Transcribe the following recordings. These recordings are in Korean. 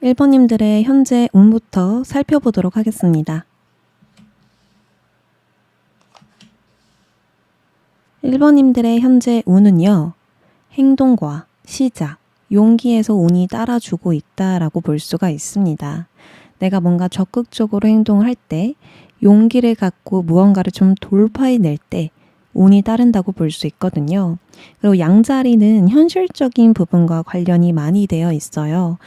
1번님들의 현재 운부터 살펴보도록 하겠습니다. 1번님들의 현재 운은요. 행동과 시작, 용기에서 운이 따라주고 있다라고 볼 수가 있습니다. 내가 뭔가 적극적으로 행동을 할 때, 용기를 갖고 무언가를 좀 돌파해낼 때 운이 따른다고 볼 수 있거든요. 그리고 양자리는 현실적인 부분과 관련이 많이 되어 있어요.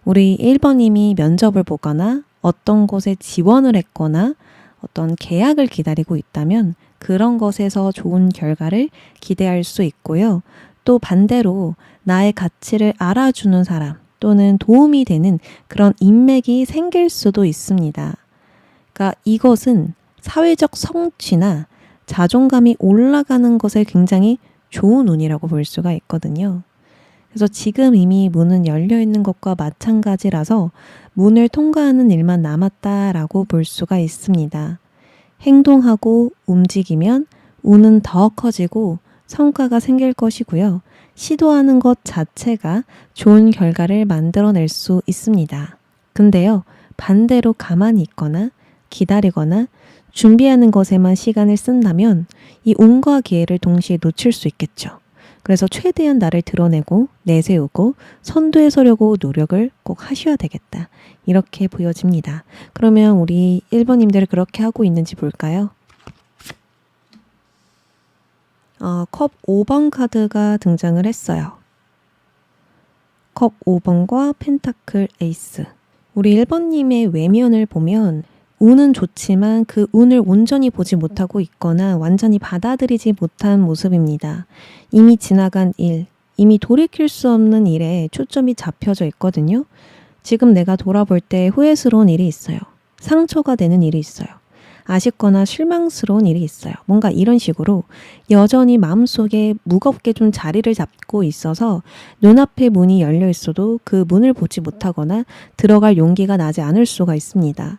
우리 1번님이 면접을 보거나 어떤 곳에 지원을 했거나 어떤 계약을 기다리고 있다면 그런 것에서 좋은 결과를 기대할 수 있고요. 또 반대로 나의 가치를 알아주는 사람 또는 도움이 되는 그런 인맥이 생길 수도 있습니다. 그러니까 이것은 사회적 성취나 자존감이 올라가는 것에 굉장히 좋은 운이라고 볼 수가 있거든요. 그래서 지금 이미 문은 열려 있는 것과 마찬가지라서 문을 통과하는 일만 남았다라고 볼 수가 있습니다. 행동하고 움직이면 운은 더 커지고 성과가 생길 것이고요. 시도하는 것 자체가 좋은 결과를 만들어낼 수 있습니다. 근데요, 반대로 가만히 있거나 기다리거나 준비하는 것에만 시간을 쓴다면 이 운과 기회를 동시에 놓칠 수 있겠죠. 그래서 최대한 나를 드러내고 내세우고 선두에 서려고 노력을 꼭 하셔야 되겠다. 이렇게 보여집니다. 그러면 우리 1번님들 그렇게 하고 있는지 볼까요? 컵 5번 카드가 등장을 했어요. 컵 5번과 펜타클 에이스. 우리 1번님의 외면을 보면 운은 좋지만 그 운을 온전히 보지 못하고 있거나 완전히 받아들이지 못한 모습입니다. 이미 지나간 일, 이미 돌이킬 수 없는 일에 초점이 잡혀져 있거든요. 지금 내가 돌아볼 때 후회스러운 일이 있어요. 상처가 되는 일이 있어요. 아쉽거나 실망스러운 일이 있어요. 뭔가 이런 식으로 여전히 마음속에 무겁게 좀 자리를 잡고 있어서 눈앞에 문이 열려 있어도 그 문을 보지 못하거나 들어갈 용기가 나지 않을 수가 있습니다.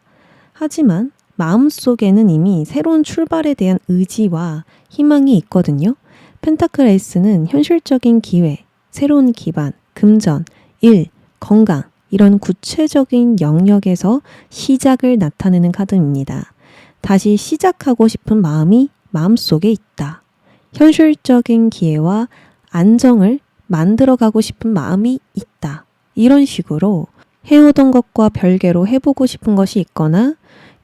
하지만 마음속에는 이미 새로운 출발에 대한 의지와 희망이 있거든요. 펜타클 에이스는 현실적인 기회, 새로운 기반, 금전, 일, 건강 이런 구체적인 영역에서 시작을 나타내는 카드입니다. 다시 시작하고 싶은 마음이 마음속에 있다. 현실적인 기회와 안정을 만들어가고 싶은 마음이 있다. 이런 식으로 해오던 것과 별개로 해보고 싶은 것이 있거나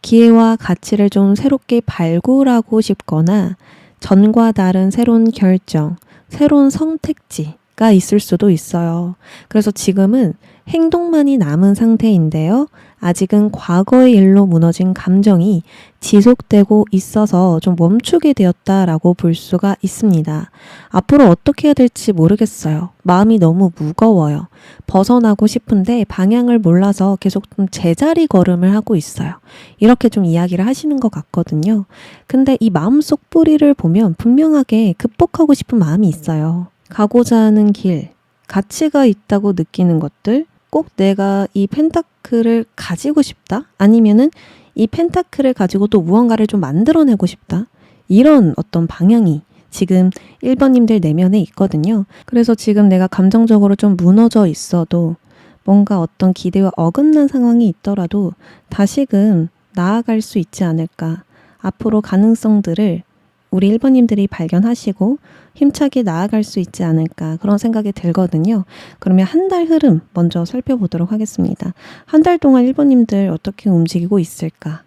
기회와 가치를 좀 새롭게 발굴하고 싶거나 전과 다른 새로운 결정, 새로운 선택지가 있을 수도 있어요. 그래서 지금은 행동만이 남은 상태인데요. 아직은 과거의 일로 무너진 감정이 지속되고 있어서 좀 멈추게 되었다라고 볼 수가 있습니다. 앞으로 어떻게 해야 될지 모르겠어요. 마음이 너무 무거워요. 벗어나고 싶은데 방향을 몰라서 계속 좀 제자리 걸음을 하고 있어요. 이렇게 좀 이야기를 하시는 것 같거든요. 근데 이 마음속 뿌리를 보면 분명하게 극복하고 싶은 마음이 있어요. 가고자 하는 길, 가치가 있다고 느끼는 것들, 꼭 내가 이 펜타클을 가지고 싶다? 아니면은 이 펜타클을 가지고 또 무언가를 좀 만들어내고 싶다? 이런 어떤 방향이 지금 1번님들 내면에 있거든요. 그래서 지금 내가 감정적으로 좀 무너져 있어도 뭔가 어떤 기대와 어긋난 상황이 있더라도 다시금 나아갈 수 있지 않을까. 앞으로 가능성들을 우리 1번님들이 발견하시고 힘차게 나아갈 수 있지 않을까 그런 생각이 들거든요. 그러면 한 달 흐름 먼저 살펴보도록 하겠습니다. 한 달 동안 1번님들 어떻게 움직이고 있을까?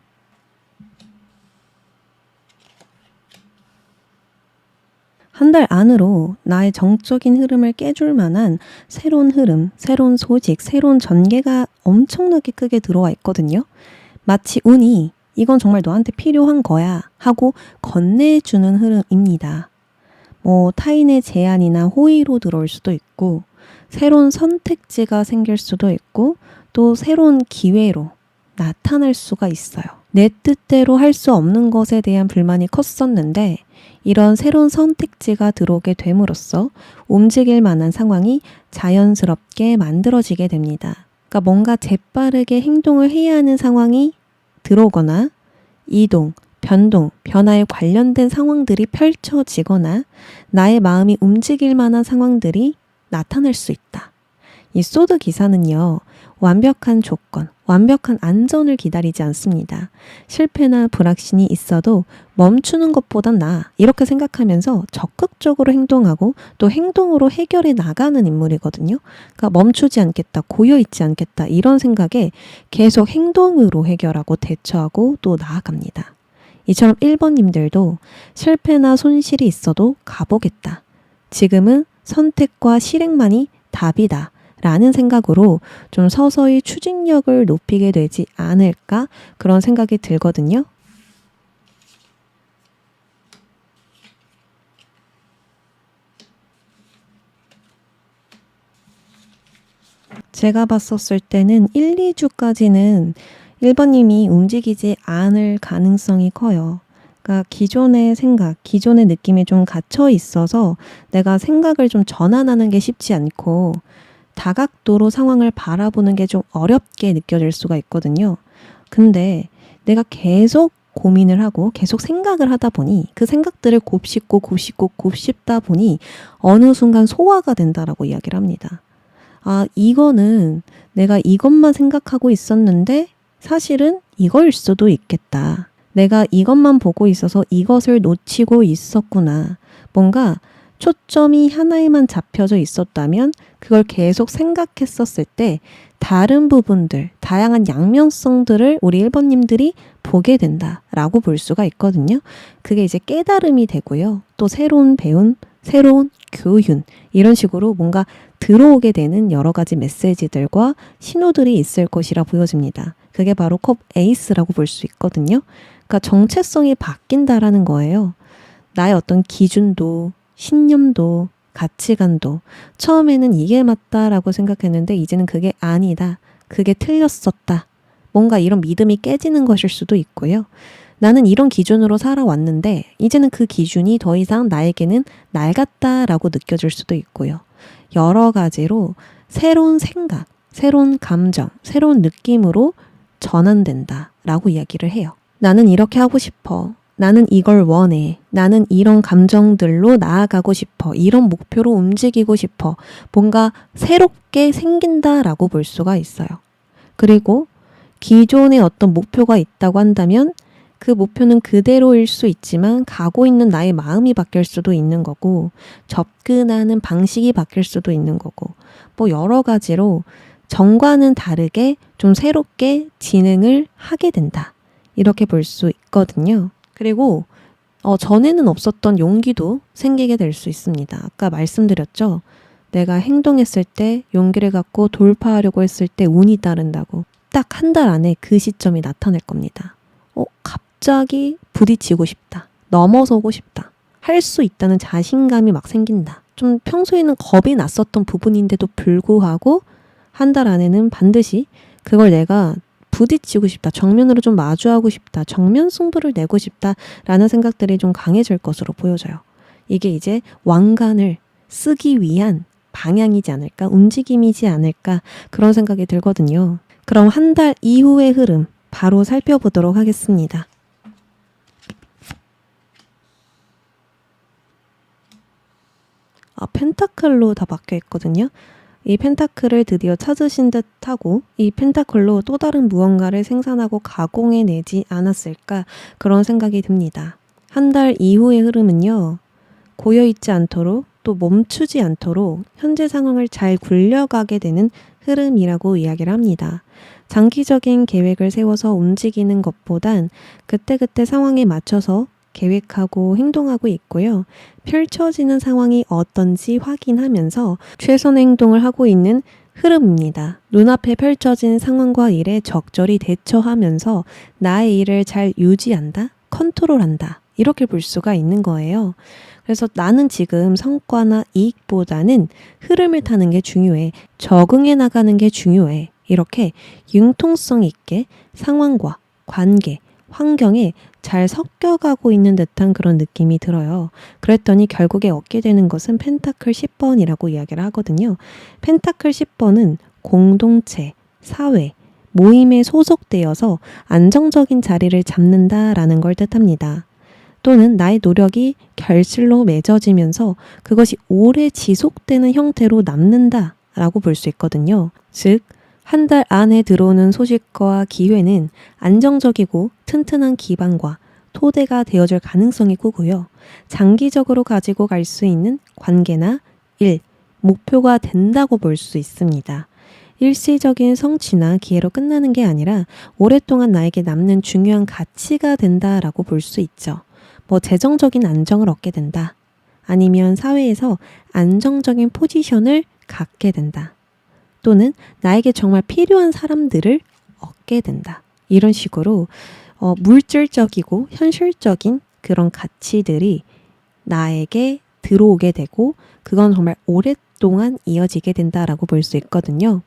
한 달 안으로 나의 정적인 흐름을 깨줄 만한 새로운 흐름, 새로운 소식, 새로운 전개가 엄청나게 크게 들어와 있거든요. 마치 운이 이건 정말 너한테 필요한 거야 하고 건네주는 흐름입니다. 타인의 제안이나 호의로 들어올 수도 있고 새로운 선택지가 생길 수도 있고 또 새로운 기회로 나타날 수가 있어요. 내 뜻대로 할 수 없는 것에 대한 불만이 컸었는데 이런 새로운 선택지가 들어오게 됨으로써 움직일 만한 상황이 자연스럽게 만들어지게 됩니다. 그러니까 뭔가 재빠르게 행동을 해야 하는 상황이 들어오거나 이동, 변동, 변화에 관련된 상황들이 펼쳐지거나 나의 마음이 움직일 만한 상황들이 나타날 수 있다. 이 소드 기사는요. 완벽한 조건, 완벽한 안전을 기다리지 않습니다. 실패나 불확신이 있어도 멈추는 것보단 나아 이렇게 생각하면서 적극적으로 행동하고 또 행동으로 해결해 나가는 인물이거든요. 그러니까 멈추지 않겠다, 고여있지 않겠다 이런 생각에 계속 행동으로 해결하고 대처하고 또 나아갑니다. 이처럼 1번님들도 실패나 손실이 있어도 가보겠다. 지금은 선택과 실행만이 답이다. 라는 생각으로 좀 서서히 추진력을 높이게 되지 않을까 그런 생각이 들거든요. 제가 봤었을 때는 1, 2주까지는 1번님이 움직이지 않을 가능성이 커요. 그러니까 기존의 생각, 기존의 느낌에 좀 갇혀 있어서 내가 생각을 좀 전환하는 게 쉽지 않고 다각도로 상황을 바라보는 게 좀 어렵게 느껴질 수가 있거든요. 근데 내가 계속 고민을 하고 계속 생각을 하다 보니 그 생각들을 곱씹다 보니 어느 순간 소화가 된다라고 이야기를 합니다. 아, 이거는 내가 이것만 생각하고 있었는데 사실은 이거일 수도 있겠다. 내가 이것만 보고 있어서 이것을 놓치고 있었구나. 뭔가 초점이 하나에만 잡혀져 있었다면 그걸 계속 생각했었을 때 다른 부분들, 다양한 양면성들을 우리 1번님들이 보게 된다라고 볼 수가 있거든요. 그게 이제 깨달음이 되고요. 또 새로운 배운, 새로운 교훈 이런 식으로 뭔가 들어오게 되는 여러 가지 메시지들과 신호들이 있을 것이라 보여집니다. 그게 바로 컵 에이스라고 볼 수 있거든요. 그러니까 정체성이 바뀐다라는 거예요. 나의 어떤 기준도 신념도 가치관도 처음에는 이게 맞다라고 생각했는데 이제는 그게 아니다. 그게 틀렸었다. 뭔가 이런 믿음이 깨지는 것일 수도 있고요. 나는 이런 기준으로 살아왔는데 이제는 그 기준이 더 이상 나에게는 낡았다라고 느껴질 수도 있고요. 여러 가지로 새로운 생각, 새로운 감정, 새로운 느낌으로 전환된다라고 이야기를 해요. 나는 이렇게 하고 싶어. 나는 이걸 원해. 나는 이런 감정들로 나아가고 싶어. 이런 목표로 움직이고 싶어. 뭔가 새롭게 생긴다라고 볼 수가 있어요. 그리고 기존에 어떤 목표가 있다고 한다면 그 목표는 그대로일 수 있지만 가고 있는 나의 마음이 바뀔 수도 있는 거고 접근하는 방식이 바뀔 수도 있는 거고 뭐 여러 가지로 전과는 다르게 좀 새롭게 진행을 하게 된다. 이렇게 볼 수 있거든요. 그리고 전에는 없었던 용기도 생기게 될 수 있습니다. 아까 말씀드렸죠. 내가 행동했을 때 용기를 갖고 돌파하려고 했을 때 운이 따른다고. 딱 한 달 안에 그 시점이 나타날 겁니다. 갑자기 부딪히고 싶다. 넘어서고 싶다. 할 수 있다는 자신감이 막 생긴다. 좀 평소에는 겁이 났었던 부분인데도 불구하고 한 달 안에는 반드시 그걸 내가 부딪히고 싶다. 정면으로 좀 마주하고 싶다. 정면 승부를 내고 싶다라는 생각들이 좀 강해질 것으로 보여져요. 이게 이제 왕관을 쓰기 위한 방향이지 않을까? 움직임이지 않을까? 그런 생각이 들거든요. 그럼 한 달 이후의 흐름 바로 살펴보도록 하겠습니다. 펜타클로 다 박혀 있거든요. 이 펜타클을 드디어 찾으신 듯하고 이 펜타클로 또 다른 무언가를 생산하고 가공해내지 않았을까 그런 생각이 듭니다. 한 달 이후의 흐름은요. 고여있지 않도록 또 멈추지 않도록 현재 상황을 잘 굴려가게 되는 흐름이라고 이야기를 합니다. 장기적인 계획을 세워서 움직이는 것보단 그때그때 상황에 맞춰서 계획하고 행동하고 있고요. 펼쳐지는 상황이 어떤지 확인하면서 최선의 행동을 하고 있는 흐름입니다. 눈앞에 펼쳐진 상황과 일에 적절히 대처하면서 나의 일을 잘 유지한다, 컨트롤한다 이렇게 볼 수가 있는 거예요. 그래서 나는 지금 성과나 이익보다는 흐름을 타는 게 중요해. 적응해 나가는 게 중요해. 이렇게 융통성 있게 상황과 관계, 환경에 잘 섞여가고 있는 듯한 그런 느낌이 들어요. 그랬더니 결국에 얻게 되는 것은 펜타클 10번이라고 이야기를 하거든요. 펜타클 10번은 공동체, 사회, 모임에 소속되어서 안정적인 자리를 잡는다라는 걸 뜻합니다. 또는 나의 노력이 결실로 맺어지면서 그것이 오래 지속되는 형태로 남는다라고 볼 수 있거든요. 즉, 한 달 안에 들어오는 소식과 기회는 안정적이고 튼튼한 기반과 토대가 되어줄 가능성이 크고요. 장기적으로 가지고 갈 수 있는 관계나 일, 목표가 된다고 볼 수 있습니다. 일시적인 성취나 기회로 끝나는 게 아니라 오랫동안 나에게 남는 중요한 가치가 된다라고 볼 수 있죠. 재정적인 안정을 얻게 된다. 아니면 사회에서 안정적인 포지션을 갖게 된다. 또는 나에게 정말 필요한 사람들을 얻게 된다. 이런 식으로 물질적이고 현실적인 그런 가치들이 나에게 들어오게 되고 그건 정말 오랫동안 이어지게 된다라고 볼 수 있거든요.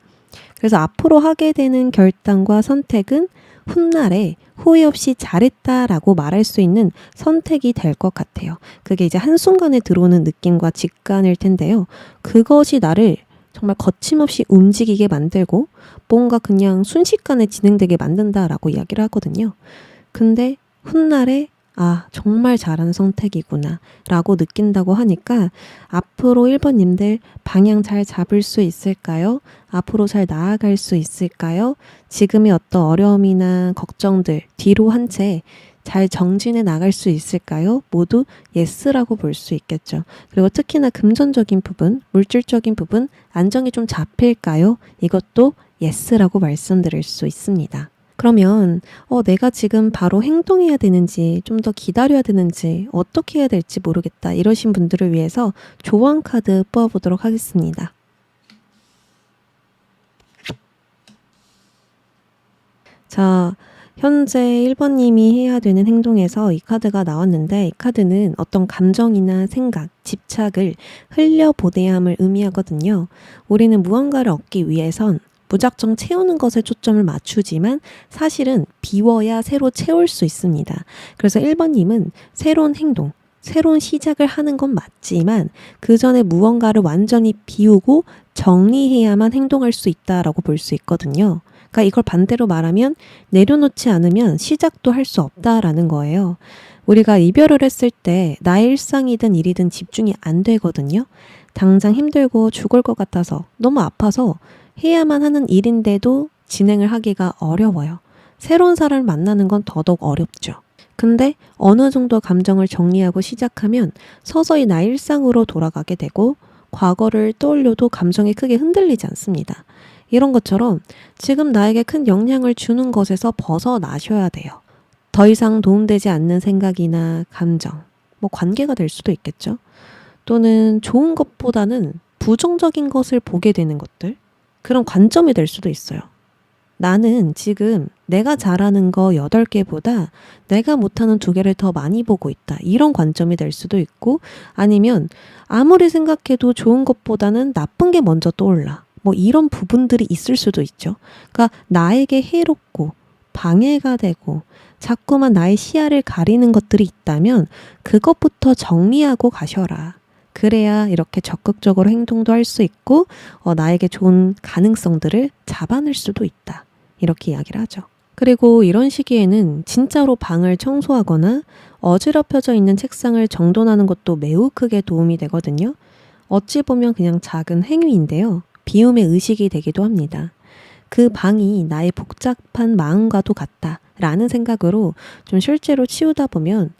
그래서 앞으로 하게 되는 결단과 선택은 훗날에 후회 없이 잘했다라고 말할 수 있는 선택이 될 것 같아요. 그게 이제 한순간에 들어오는 느낌과 직관일 텐데요. 그것이 나를 정말 거침없이 움직이게 만들고 뭔가 그냥 순식간에 진행되게 만든다라고 이야기를 하거든요. 근데 훗날에 정말 잘한 선택이구나 라고 느낀다고 하니까 앞으로 1번님들 방향 잘 잡을 수 있을까요? 앞으로 잘 나아갈 수 있을까요? 지금의 어떤 어려움이나 걱정들 뒤로 한 채 잘 정진해 나갈 수 있을까요? 모두 예스라고 볼 수 있겠죠. 그리고 특히나 금전적인 부분, 물질적인 부분, 안정이 좀 잡힐까요? 이것도 예스라고 말씀드릴 수 있습니다. 그러면 내가 지금 바로 행동해야 되는지 좀 더 기다려야 되는지 어떻게 해야 될지 모르겠다 이러신 분들을 위해서 조언 카드 뽑아보도록 하겠습니다. 자, 현재 1번님이 해야 되는 행동에서 이 카드가 나왔는데 이 카드는 어떤 감정이나 생각, 집착을 흘려보내야 함을 의미하거든요. 우리는 무언가를 얻기 위해선 무작정 채우는 것에 초점을 맞추지만 사실은 비워야 새로 채울 수 있습니다. 그래서 1번님은 새로운 행동, 새로운 시작을 하는 건 맞지만 그 전에 무언가를 완전히 비우고 정리해야만 행동할 수 있다라고 볼 수 있거든요. 그러니까 이걸 반대로 말하면 내려놓지 않으면 시작도 할 수 없다라는 거예요. 우리가 이별을 했을 때 나의 일상이든 일이든 집중이 안 되거든요. 당장 힘들고 죽을 것 같아서 너무 아파서 해야만 하는 일인데도 진행을 하기가 어려워요. 새로운 사람을 만나는 건 더더욱 어렵죠. 근데 어느 정도 감정을 정리하고 시작하면 서서히 나의 일상으로 돌아가게 되고 과거를 떠올려도 감정이 크게 흔들리지 않습니다. 이런 것처럼 지금 나에게 큰 영향을 주는 것에서 벗어나셔야 돼요. 더 이상 도움되지 않는 생각이나 감정, 관계가 될 수도 있겠죠. 또는 좋은 것보다는 부정적인 것을 보게 되는 것들, 그런 관점이 될 수도 있어요. 나는 지금 내가 잘하는 거 8개보다 내가 못하는 2개를 더 많이 보고 있다. 이런 관점이 될 수도 있고 아니면 아무리 생각해도 좋은 것보다는 나쁜 게 먼저 떠올라. 이런 부분들이 있을 수도 있죠. 그러니까 나에게 해롭고 방해가 되고 자꾸만 나의 시야를 가리는 것들이 있다면 그것부터 정리하고 가셔라. 그래야 이렇게 적극적으로 행동도 할 수 있고 나에게 좋은 가능성들을 잡아낼 수도 있다. 이렇게 이야기를 하죠. 그리고 이런 시기에는 진짜로 방을 청소하거나 어지럽혀져 있는 책상을 정돈하는 것도 매우 크게 도움이 되거든요. 어찌 보면 그냥 작은 행위인데요. 비움의 의식이 되기도 합니다. 그 방이 나의 복잡한 마음과도 같다라는 생각으로 좀 실제로 치우다 보면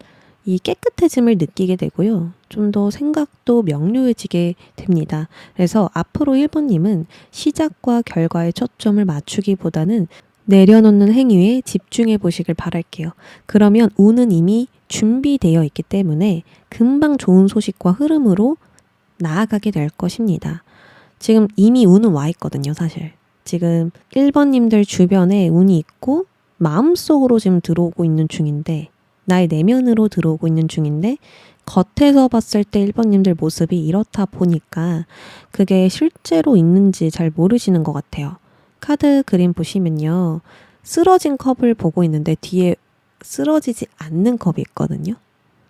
이 깨끗해짐을 느끼게 되고요. 좀 더 생각도 명료해지게 됩니다. 그래서 앞으로 1번님은 시작과 결과에 초점을 맞추기보다는 내려놓는 행위에 집중해 보시길 바랄게요. 그러면 운은 이미 준비되어 있기 때문에 금방 좋은 소식과 흐름으로 나아가게 될 것입니다. 지금 이미 운은 와 있거든요, 사실. 지금 1번님들 주변에 운이 있고 마음속으로 지금 들어오고 있는 중인데 나의 내면으로 들어오고 있는 중인데 겉에서 봤을 때 1번님들 모습이 이렇다 보니까 그게 실제로 있는지 잘 모르시는 것 같아요. 카드 그림 보시면요. 쓰러진 컵을 보고 있는데 뒤에 쓰러지지 않는 컵이 있거든요.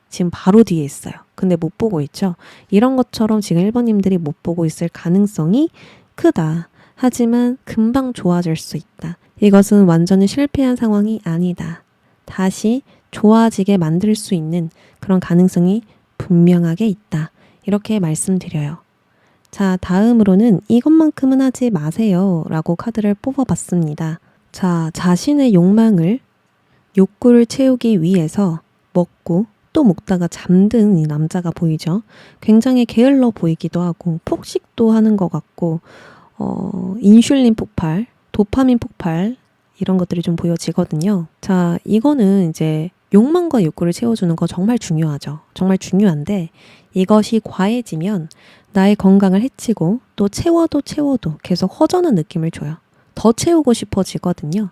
지금 바로 뒤에 있어요. 근데 못 보고 있죠. 이런 것처럼 지금 1번님들이 못 보고 있을 가능성이 크다. 하지만 금방 좋아질 수 있다. 이것은 완전히 실패한 상황이 아니다. 다시 좋아지게 만들 수 있는 그런 가능성이 분명하게 있다. 이렇게 말씀드려요. 자, 다음으로는 이것만큼은 하지 마세요 라고 카드를 뽑아봤습니다. 자, 자신의 욕구를 채우기 위해서 먹고 또 먹다가 잠든 이 남자가 보이죠. 굉장히 게을러 보이기도 하고 폭식도 하는 것 같고 인슐린 폭발, 도파민 폭발 이런 것들이 좀 보여지거든요. 자, 이거는 이제 욕망과 욕구를 채워주는 거 정말 중요하죠. 정말 중요한데 이것이 과해지면 나의 건강을 해치고 또 채워도 계속 허전한 느낌을 줘요. 더 채우고 싶어지거든요.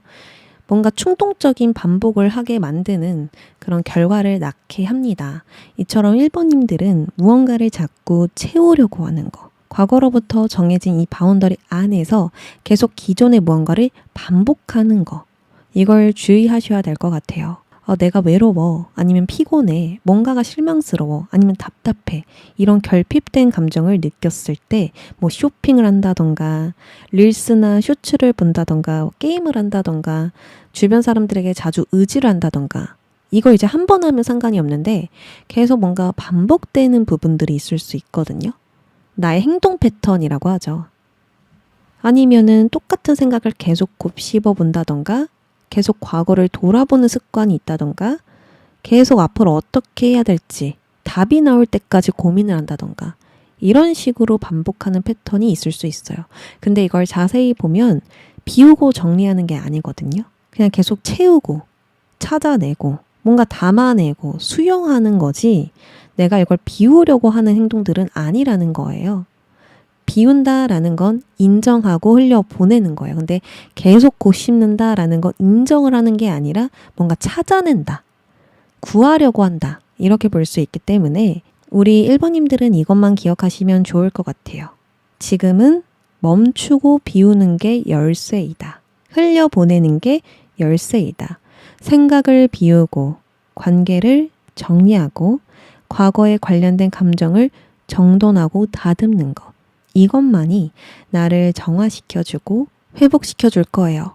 뭔가 충동적인 반복을 하게 만드는 그런 결과를 낳게 합니다. 이처럼 1번님들은 무언가를 자꾸 채우려고 하는 거. 과거로부터 정해진 이 바운더리 안에서 계속 기존의 무언가를 반복하는 거. 이걸 주의하셔야 될 것 같아요. 내가 외로워, 아니면 피곤해, 뭔가가 실망스러워, 아니면 답답해 이런 결핍된 감정을 느꼈을 때 뭐 쇼핑을 한다던가 릴스나 쇼츠를 본다던가 게임을 한다던가 주변 사람들에게 자주 의지를 한다던가 이거 이제 한 번 하면 상관이 없는데 계속 뭔가 반복되는 부분들이 있을 수 있거든요. 나의 행동 패턴이라고 하죠. 아니면은 똑같은 생각을 계속 곱씹어 본다던가 계속 과거를 돌아보는 습관이 있다던가 계속 앞으로 어떻게 해야 될지 답이 나올 때까지 고민을 한다던가 이런 식으로 반복하는 패턴이 있을 수 있어요. 근데 이걸 자세히 보면 비우고 정리하는 게 아니거든요. 그냥 계속 채우고 찾아내고 뭔가 담아내고 수용하는 거지 내가 이걸 비우려고 하는 행동들은 아니라는 거예요. 비운다라는 건 인정하고 흘려보내는 거예요. 근데 계속 곱씹는다라는 건 인정을 하는 게 아니라 뭔가 찾아낸다, 구하려고 한다 이렇게 볼 수 있기 때문에 우리 1번님들은 이것만 기억하시면 좋을 것 같아요. 지금은 멈추고 비우는 게 열쇠이다. 흘려보내는 게 열쇠이다. 생각을 비우고 관계를 정리하고 과거에 관련된 감정을 정돈하고 다듬는 것. 이것만이 나를 정화시켜주고 회복시켜줄 거예요.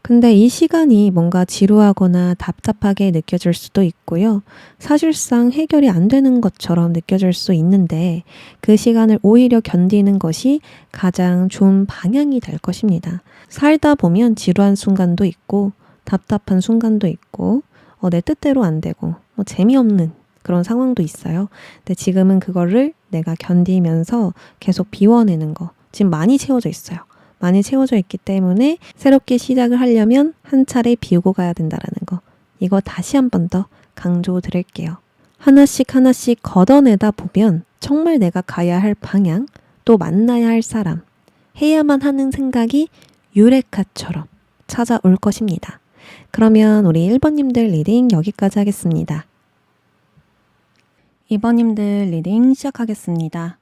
근데 이 시간이 뭔가 지루하거나 답답하게 느껴질 수도 있고요. 사실상 해결이 안 되는 것처럼 느껴질 수 있는데 그 시간을 오히려 견디는 것이 가장 좋은 방향이 될 것입니다. 살다 보면 지루한 순간도 있고 답답한 순간도 있고 내 뜻대로 안 되고 재미없는 그런 상황도 있어요. 근데 지금은 그거를 내가 견디면서 계속 비워내는 거. 지금 많이 채워져 있어요. 많이 채워져 있기 때문에 새롭게 시작을 하려면 한 차례 비우고 가야 된다라는 거. 이거 다시 한 번 더 강조 드릴게요. 하나씩 걷어내다 보면 정말 내가 가야 할 방향, 또 만나야 할 사람, 해야만 하는 생각이 유레카처럼 찾아올 것입니다. 그러면 우리 1번님들 리딩 여기까지 하겠습니다. 2번님들 리딩 시작하겠습니다.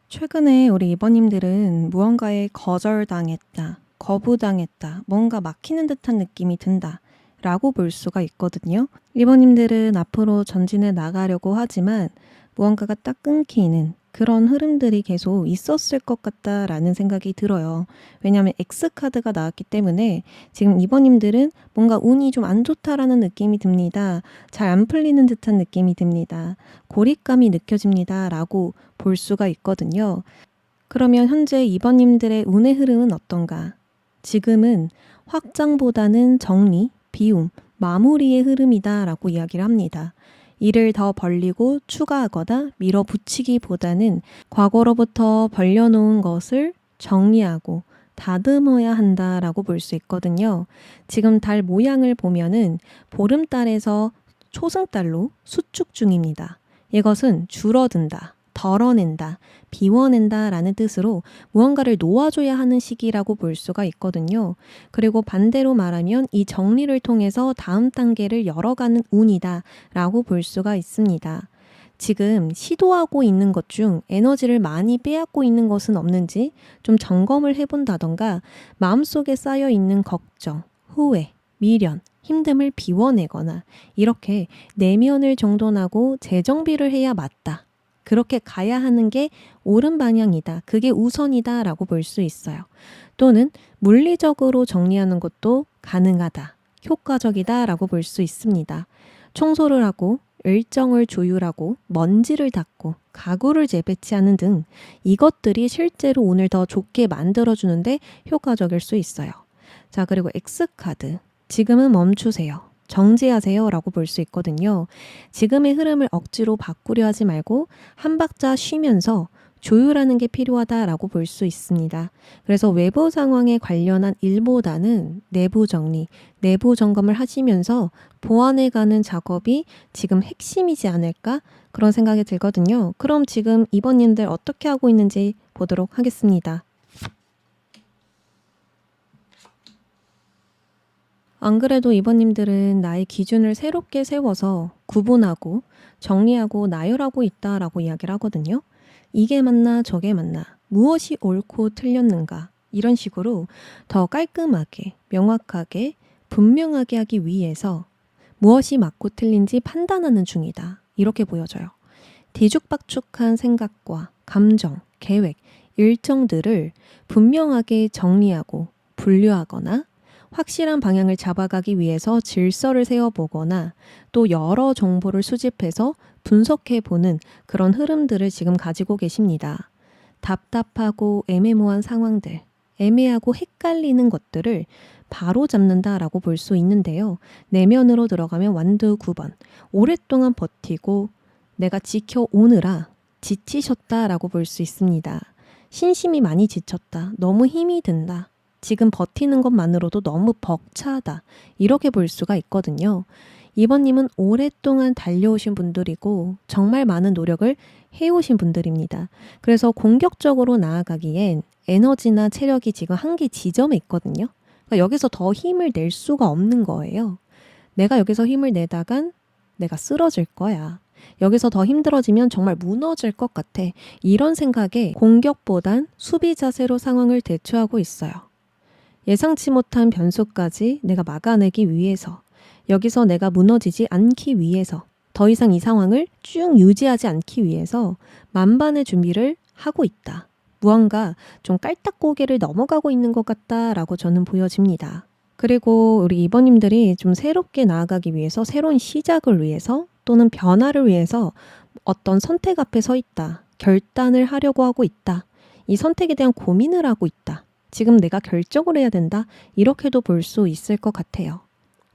최근에 우리 2번님들은 무언가에 거절당했다, 거부당했다, 뭔가 막히는 듯한 느낌이 든다 라고 볼 수가 있거든요. 1번님들은 앞으로 전진해 나가려고 하지만 무언가가 딱 끊기는 그런 흐름들이 계속 있었을 것 같다라는 생각이 들어요. 왜냐하면 X카드가 나왔기 때문에 지금 2번님들은 뭔가 운이 좀 안 좋다라는 느낌이 듭니다. 잘 안 풀리는 듯한 느낌이 듭니다. 고립감이 느껴집니다. 라고 볼 수가 있거든요. 그러면 현재 2번님들의 운의 흐름은 어떤가? 지금은 확장보다는 정리, 비움, 마무리의 흐름이다 라고 이야기를 합니다. 일을 더 벌리고 추가하거나 밀어붙이기보다는 과거로부터 벌려놓은 것을 정리하고 다듬어야 한다라고 볼 수 있거든요. 지금 달 모양을 보면은 보름달에서 초승달로 수축 중입니다. 이것은 줄어든다, 덜어낸다, 비워낸다 라는 뜻으로 무언가를 놓아줘야 하는 시기라고 볼 수가 있거든요. 그리고 반대로 말하면 이 정리를 통해서 다음 단계를 열어가는 운이다 라고 볼 수가 있습니다. 지금 시도하고 있는 것 중 에너지를 많이 빼앗고 있는 것은 없는지 좀 점검을 해본다던가 마음속에 쌓여있는 걱정, 후회, 미련, 힘듦을 비워내거나 이렇게 내면을 정돈하고 재정비를 해야 맞다. 그렇게 가야 하는 게 옳은 방향이다. 그게 우선이다 라고 볼 수 있어요. 또는 물리적으로 정리하는 것도 가능하다. 효과적이다 라고 볼 수 있습니다. 청소를 하고 일정을 조율하고 먼지를 닦고 가구를 재배치하는 등 이것들이 실제로 오늘 더 좋게 만들어주는데 효과적일 수 있어요. 자, 그리고 X카드. 지금은 멈추세요. 정지하세요 라고 볼 수 있거든요. 지금의 흐름을 억지로 바꾸려 하지 말고 한 박자 쉬면서 조율하는 게 필요하다라고 볼 수 있습니다. 그래서 외부 상황에 관련한 일보다는 내부 정리, 내부 점검을 하시면서 보완해가는 작업이 지금 핵심이지 않을까? 그런 생각이 들거든요. 그럼 지금 이번님들 어떻게 하고 있는지 보도록 하겠습니다. 안 그래도 이번님들은 나의 기준을 새롭게 세워서 구분하고 정리하고 나열하고 있다라고 이야기를 하거든요. 이게 맞나 저게 맞나 무엇이 옳고 틀렸는가 이런 식으로 더 깔끔하게 명확하게 분명하게 하기 위해서 무엇이 맞고 틀린지 판단하는 중이다. 이렇게 보여져요. 뒤죽박죽한 생각과 감정, 계획, 일정들을 분명하게 정리하고 분류하거나 확실한 방향을 잡아가기 위해서 질서를 세워보거나 또 여러 정보를 수집해서 분석해보는 그런 흐름들을 지금 가지고 계십니다. 답답하고 애매모호한 상황들, 애매하고 헷갈리는 것들을 바로 잡는다라고 볼 수 있는데요. 내면으로 들어가면 완두 9번. 오랫동안 버티고 내가 지켜오느라 지치셨다라고 볼 수 있습니다. 신심이 많이 지쳤다. 너무 힘이 든다. 지금 버티는 것만으로도 너무 벅차다. 이렇게 볼 수가 있거든요. 이번님은 오랫동안 달려오신 분들이고 정말 많은 노력을 해오신 분들입니다. 그래서 공격적으로 나아가기엔 에너지나 체력이 지금 한계 지점에 있거든요. 그러니까 여기서 더 힘을 낼 수가 없는 거예요. 내가 여기서 힘을 내다간 내가 쓰러질 거야. 여기서 더 힘들어지면 정말 무너질 것 같아. 이런 생각에 공격보단 수비 자세로 상황을 대처하고 있어요. 예상치 못한 변수까지 내가 막아내기 위해서, 여기서 내가 무너지지 않기 위해서, 더 이상 이 상황을 쭉 유지하지 않기 위해서 만반의 준비를 하고 있다. 무언가 좀 깔딱고개를 넘어가고 있는 것 같다라고 저는 보여집니다. 그리고 우리 이번님들이 좀 새롭게 나아가기 위해서, 새로운 시작을 위해서 또는 변화를 위해서 어떤 선택 앞에 서 있다. 결단을 하려고 하고 있다. 이 선택에 대한 고민을 하고 있다. 지금 내가 결정을 해야 된다. 이렇게도 볼 수 있을 것 같아요.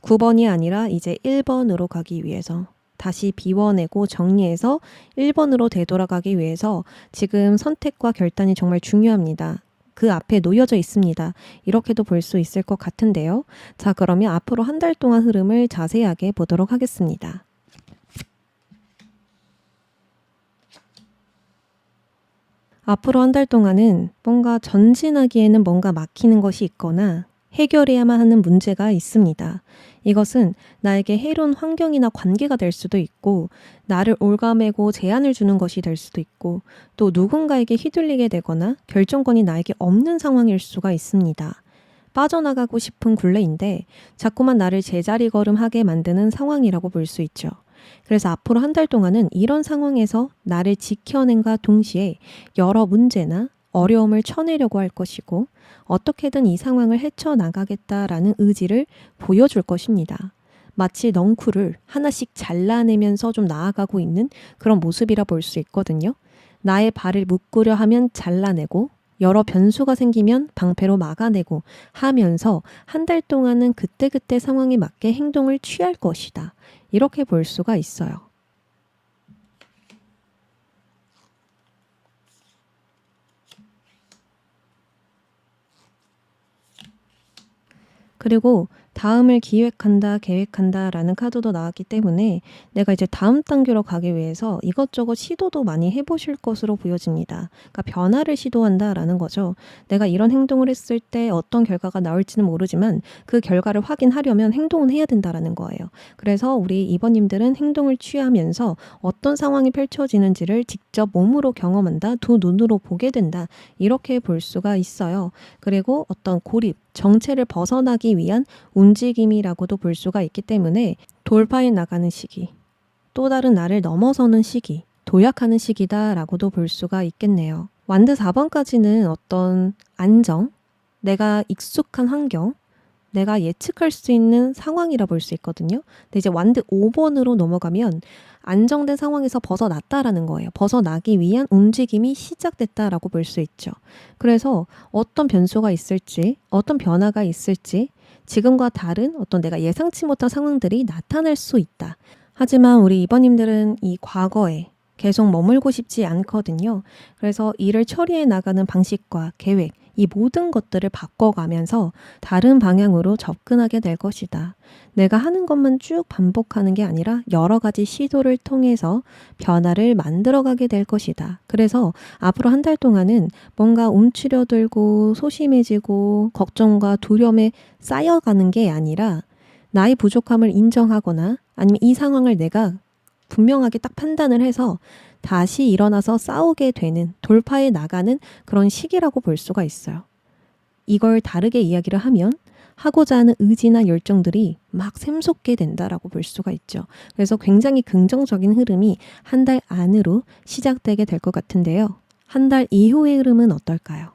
9번이 아니라 이제 1번으로 가기 위해서 다시 비워내고 정리해서 1번으로 되돌아가기 위해서 지금 선택과 결단이 정말 중요합니다. 그 앞에 놓여져 있습니다. 이렇게도 볼 수 있을 것 같은데요. 자, 그러면 앞으로 한 달 동안 흐름을 자세하게 보도록 하겠습니다. 앞으로 한 달 동안은 뭔가 전진하기에는 뭔가 막히는 것이 있거나 해결해야만 하는 문제가 있습니다. 이것은 나에게 해로운 환경이나 관계가 될 수도 있고, 나를 올가매고 제한을 주는 것이 될 수도 있고, 또 누군가에게 휘둘리게 되거나 결정권이 나에게 없는 상황일 수가 있습니다. 빠져나가고 싶은 굴레인데 자꾸만 나를 제자리 걸음하게 만드는 상황이라고 볼 수 있죠. 그래서 앞으로 한 달 동안은 이런 상황에서 나를 지켜낸과 동시에 여러 문제나 어려움을 쳐내려고 할 것이고, 어떻게든 이 상황을 헤쳐나가겠다라는 의지를 보여줄 것입니다. 마치 넝쿨을 하나씩 잘라내면서 좀 나아가고 있는 그런 모습이라 볼 수 있거든요. 나의 발을 묶으려 하면 잘라내고, 여러 변수가 생기면 방패로 막아내고 하면서 한 달 동안은 그때그때 상황에 맞게 행동을 취할 것이다. 이렇게 볼 수가 있어요. 그리고 다음을 기획한다, 계획한다 라는 카드도 나왔기 때문에 내가 이제 다음 단계로 가기 위해서 이것저것 시도도 많이 해보실 것으로 보여집니다. 그러니까 변화를 시도한다 라는 거죠. 내가 이런 행동을 했을 때 어떤 결과가 나올지는 모르지만 그 결과를 확인하려면 행동은 해야 된다라는 거예요. 그래서 우리 이번님들은 행동을 취하면서 어떤 상황이 펼쳐지는지를 직접 몸으로 경험한다, 두 눈으로 보게 된다, 이렇게 볼 수가 있어요. 그리고 어떤 고립, 정체를 벗어나기 위한 움직임이라고도 볼 수가 있기 때문에 돌파해 나가는 시기, 또 다른 나를 넘어서는 시기, 도약하는 시기다라고도 볼 수가 있겠네요. 완드 4번까지는 어떤 안정, 내가 익숙한 환경, 내가 예측할 수 있는 상황이라 볼 수 있거든요. 근데 이제 완드 5번으로 넘어가면 안정된 상황에서 벗어났다라는 거예요. 벗어나기 위한 움직임이 시작됐다라고 볼 수 있죠. 그래서 어떤 변수가 있을지, 어떤 변화가 있을지, 지금과 다른 어떤 내가 예상치 못한 상황들이 나타날 수 있다. 하지만 우리 이번님들은 이 과거에 계속 머물고 싶지 않거든요. 그래서 일을 처리해 나가는 방식과 계획, 이 모든 것들을 바꿔가면서 다른 방향으로 접근하게 될 것이다. 내가 하는 것만 쭉 반복하는 게 아니라 여러 가지 시도를 통해서 변화를 만들어가게 될 것이다. 그래서 앞으로 한 달 동안은 뭔가 움츠려들고 소심해지고 걱정과 두려움에 쌓여가는 게 아니라 나의 부족함을 인정하거나 아니면 이 상황을 내가 분명하게 딱 판단을 해서 다시 일어나서 싸우게 되는, 돌파해 나가는 그런 시기라고 볼 수가 있어요. 이걸 다르게 이야기를 하면 하고자 하는 의지나 열정들이 막 샘솟게 된다라고 볼 수가 있죠. 그래서 굉장히 긍정적인 흐름이 한 달 안으로 시작되게 될 것 같은데요. 한 달 이후의 흐름은 어떨까요?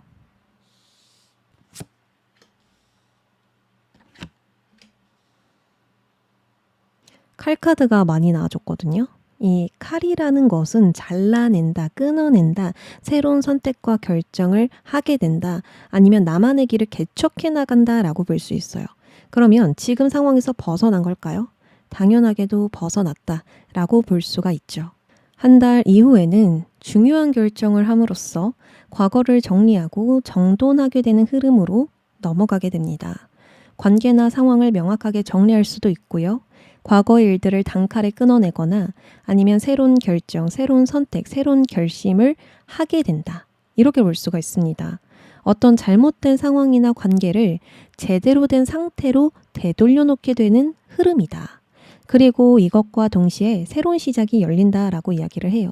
칼카드가 많이 나와줬거든요. 이 칼이라는 것은 잘라낸다, 끊어낸다, 새로운 선택과 결정을 하게 된다, 아니면 나만의 길을 개척해 나간다 라고 볼 수 있어요. 그러면 지금 상황에서 벗어난 걸까요? 당연하게도 벗어났다 라고 볼 수가 있죠. 한 달 이후에는 중요한 결정을 함으로써 과거를 정리하고 정돈하게 되는 흐름으로 넘어가게 됩니다. 관계나 상황을 명확하게 정리할 수도 있고요. 과거의 일들을 단칼에 끊어내거나 아니면 새로운 결정, 새로운 선택, 새로운 결심을 하게 된다. 이렇게 볼 수가 있습니다. 어떤 잘못된 상황이나 관계를 제대로 된 상태로 되돌려 놓게 되는 흐름이다. 그리고 이것과 동시에 새로운 시작이 열린다라고 이야기를 해요.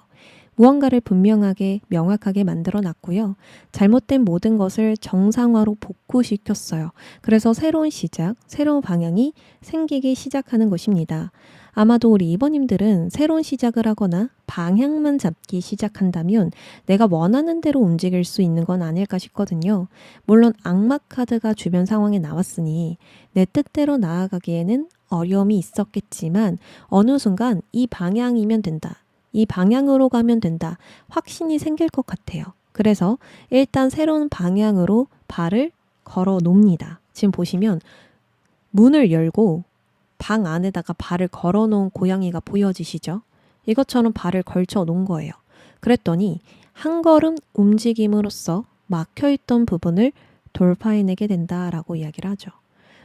무언가를 분명하게 명확하게 만들어 놨고요. 잘못된 모든 것을 정상화로 복구시켰어요. 그래서 새로운 시작, 새로운 방향이 생기기 시작하는 것입니다. 아마도 우리 이번님들은 새로운 시작을 하거나 방향만 잡기 시작한다면 내가 원하는 대로 움직일 수 있는 건 아닐까 싶거든요. 물론 악마 카드가 주변 상황에 나왔으니 내 뜻대로 나아가기에는 어려움이 있었겠지만 어느 순간 이 방향이면 된다. 이 방향으로 가면 된다. 확신이 생길 것 같아요. 그래서 일단 새로운 방향으로 발을 걸어 놓습니다. 지금 보시면 문을 열고 방 안에다가 발을 걸어 놓은 고양이가 보여지시죠? 이것처럼 발을 걸쳐 놓은 거예요. 그랬더니 한 걸음 움직임으로써 막혀있던 부분을 돌파해내게 된다라고 이야기를 하죠.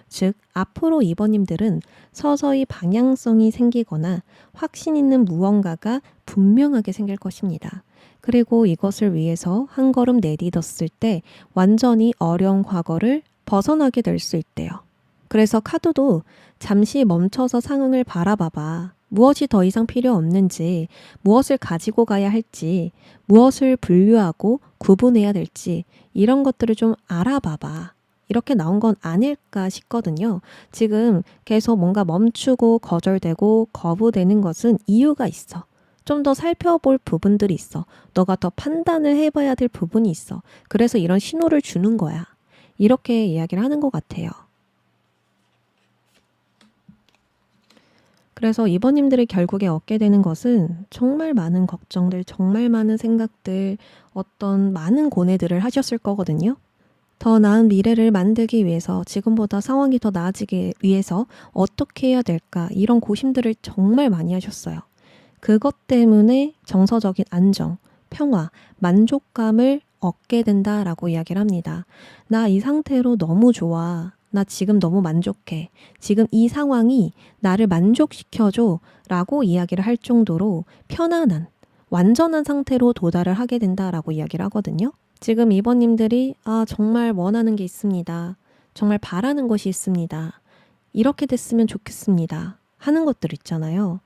즉, 앞으로 이번님들은 서서히 방향성이 생기거나 확신 있는 무언가가 분명하게 생길 것입니다. 그리고 이것을 위해서 한 걸음 내딛었을 때 완전히 어려운 과거를 벗어나게 될 수 있대요. 그래서 카드도 잠시 멈춰서 상황을 바라봐봐. 무엇이 더 이상 필요 없는지, 무엇을 가지고 가야 할지, 무엇을 분류하고 구분해야 될지 이런 것들을 좀 알아봐봐. 이렇게 나온 건 아닐까 싶거든요. 지금 계속 뭔가 멈추고 거절되고 거부되는 것은 이유가 있어. 좀 더 살펴볼 부분들이 있어. 너가 더 판단을 해봐야 될 부분이 있어. 그래서 이런 신호를 주는 거야. 이렇게 이야기를 하는 것 같아요. 그래서 이번님들이 결국에 얻게 되는 것은 정말 많은 걱정들, 정말 많은 생각들, 어떤 많은 고뇌들을 하셨을 거거든요. 더 나은 미래를 만들기 위해서 지금보다 상황이 더 나아지기 위해서 어떻게 해야 될까 이런 고심들을 정말 많이 하셨어요. 그것 때문에 정서적인 안정, 평화, 만족감을 얻게 된다라고 이야기를 합니다. 나 이 상태로 너무 좋아. 나 지금 너무 만족해. 지금 이 상황이 나를 만족시켜줘 라고 이야기를 할 정도로 편안한, 완전한 상태로 도달을 하게 된다라고 이야기를 하거든요. 지금 이번님들이 정말 원하는 게 있습니다. 정말 바라는 것이 있습니다. 이렇게 됐으면 좋겠습니다. 하는 것들 있잖아요.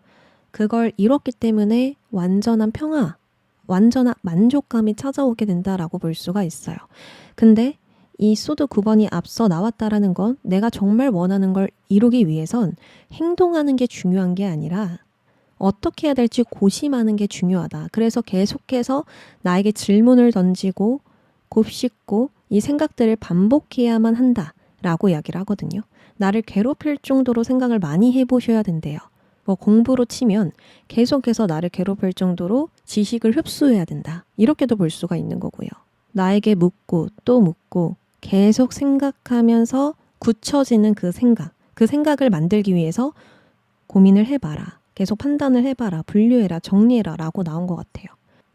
그걸 이뤘기 때문에 완전한 평화, 완전한 만족감이 찾아오게 된다라고 볼 수가 있어요. 근데 이 소드 9번이 앞서 나왔다라는 건 내가 정말 원하는 걸 이루기 위해선 행동하는 게 중요한 게 아니라 어떻게 해야 될지 고심하는 게 중요하다. 그래서 계속해서 나에게 질문을 던지고 곱씹고 이 생각들을 반복해야만 한다라고 이야기를 하거든요. 나를 괴롭힐 정도로 생각을 많이 해보셔야 된대요. 뭐 공부로 치면 계속해서 나를 괴롭힐 정도로 지식을 흡수해야 된다. 이렇게도 볼 수가 있는 거고요. 나에게 묻고 또 묻고 계속 생각하면서 굳혀지는 그 생각을 만들기 위해서 고민을 해봐라. 계속 판단을 해봐라. 분류해라. 정리해라. 라고 나온 것 같아요.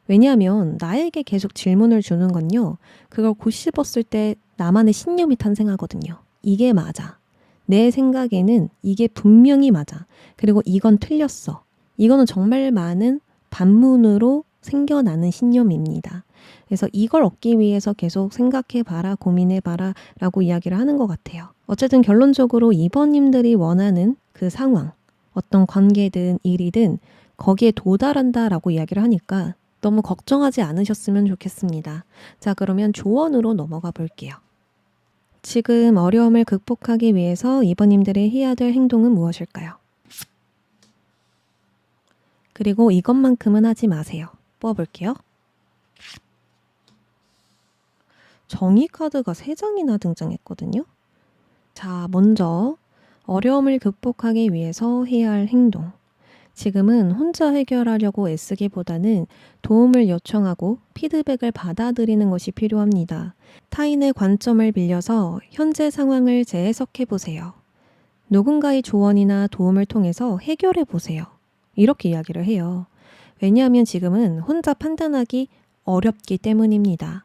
왜냐하면 나에게 계속 질문을 주는 건요. 그걸 곱씹었을 때 나만의 신념이 탄생하거든요. 이게 맞아. 내 생각에는 이게 분명히 맞아. 그리고 이건 틀렸어. 이거는 정말 많은 반문으로 생겨나는 신념입니다. 그래서 이걸 얻기 위해서 계속 생각해봐라, 고민해봐라 라고 이야기를 하는 것 같아요. 어쨌든 결론적으로 2번님들이 원하는 그 상황, 어떤 관계든 일이든 거기에 도달한다라고 이야기를 하니까 너무 걱정하지 않으셨으면 좋겠습니다. 자, 그러면 조언으로 넘어가 볼게요. 지금 어려움을 극복하기 위해서 2번님들이 해야 될 행동은 무엇일까요? 그리고 이것만큼은 하지 마세요. 뽑아볼게요. 정의 카드가 3장이나 등장했거든요. 자, 먼저 어려움을 극복하기 위해서 해야 할 행동. 지금은 혼자 해결하려고 애쓰기보다는 도움을 요청하고 피드백을 받아들이는 것이 필요합니다. 타인의 관점을 빌려서 현재 상황을 재해석해 보세요. 누군가의 조언이나 도움을 통해서 해결해 보세요. 이렇게 이야기를 해요. 왜냐하면 지금은 혼자 판단하기 어렵기 때문입니다.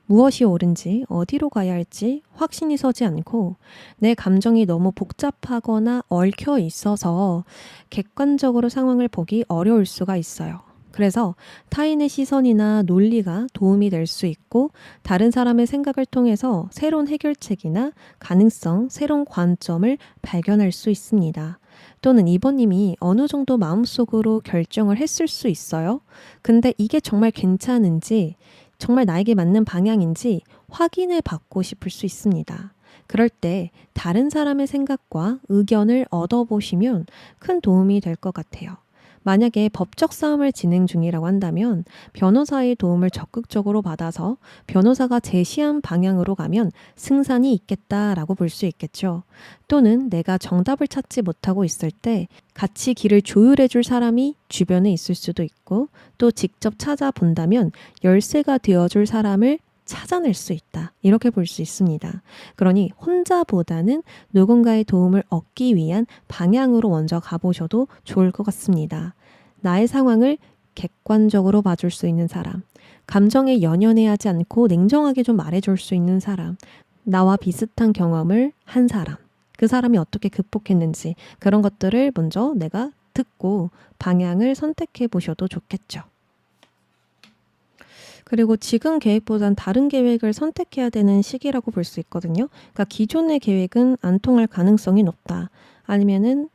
무엇이 옳은지, 어디로 가야 할지 확신이 서지 않고 내 감정이 너무 복잡하거나 얽혀 있어서 객관적으로 상황을 보기 어려울 수가 있어요. 그래서 타인의 시선이나 논리가 도움이 될 수 있고 다른 사람의 생각을 통해서 새로운 해결책이나 가능성, 새로운 관점을 발견할 수 있습니다. 또는 2번님이 어느 정도 마음속으로 결정을 했을 수 있어요. 근데 이게 정말 괜찮은지 정말 나에게 맞는 방향인지 확인을 받고 싶을 수 있습니다. 그럴 때 다른 사람의 생각과 의견을 얻어보시면 큰 도움이 될 것 같아요. 만약에 법적 싸움을 진행 중이라고 한다면 변호사의 도움을 적극적으로 받아서 변호사가 제시한 방향으로 가면 승산이 있겠다라고 볼 수 있겠죠. 또는 내가 정답을 찾지 못하고 있을 때 같이 길을 조율해 줄 사람이 주변에 있을 수도 있고 또 직접 찾아본다면 열쇠가 되어줄 사람을 찾아낼 수 있다. 이렇게 볼 수 있습니다. 그러니 혼자보다는 누군가의 도움을 얻기 위한 방향으로 먼저 가보셔도 좋을 것 같습니다. 나의 상황을 객관적으로 봐줄 수 있는 사람, 감정에 연연해하지 않고 냉정하게 좀 말해줄 수 있는 사람, 나와 비슷한 경험을 한 사람, 그 사람이 어떻게 극복했는지 그런 것들을 먼저 내가 듣고 방향을 선택해 보셔도 좋겠죠. 그리고 지금 계획보단 다른 계획을 선택해야 되는 시기라고 볼 수 있거든요. 그러니까 기존의 계획은 안 통할 가능성이 높다. 아니면은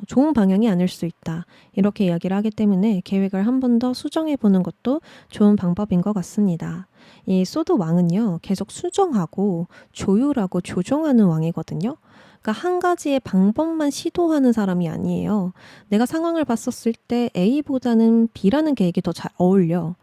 좋은 방향이 아닐 수 있다. 이렇게 이야기를 하기 때문에 계획을 한 번 더 수정해 보는 것도 좋은 방법인 것 같습니다. 이 소드 왕은요. 계속 수정하고 조율하고 조정하는 왕이거든요. 그러니까 한 가지의 방법만 시도하는 사람이 아니에요. 내가 상황을 봤었을 때 A보다는 B라는 계획이 더 잘 어울려.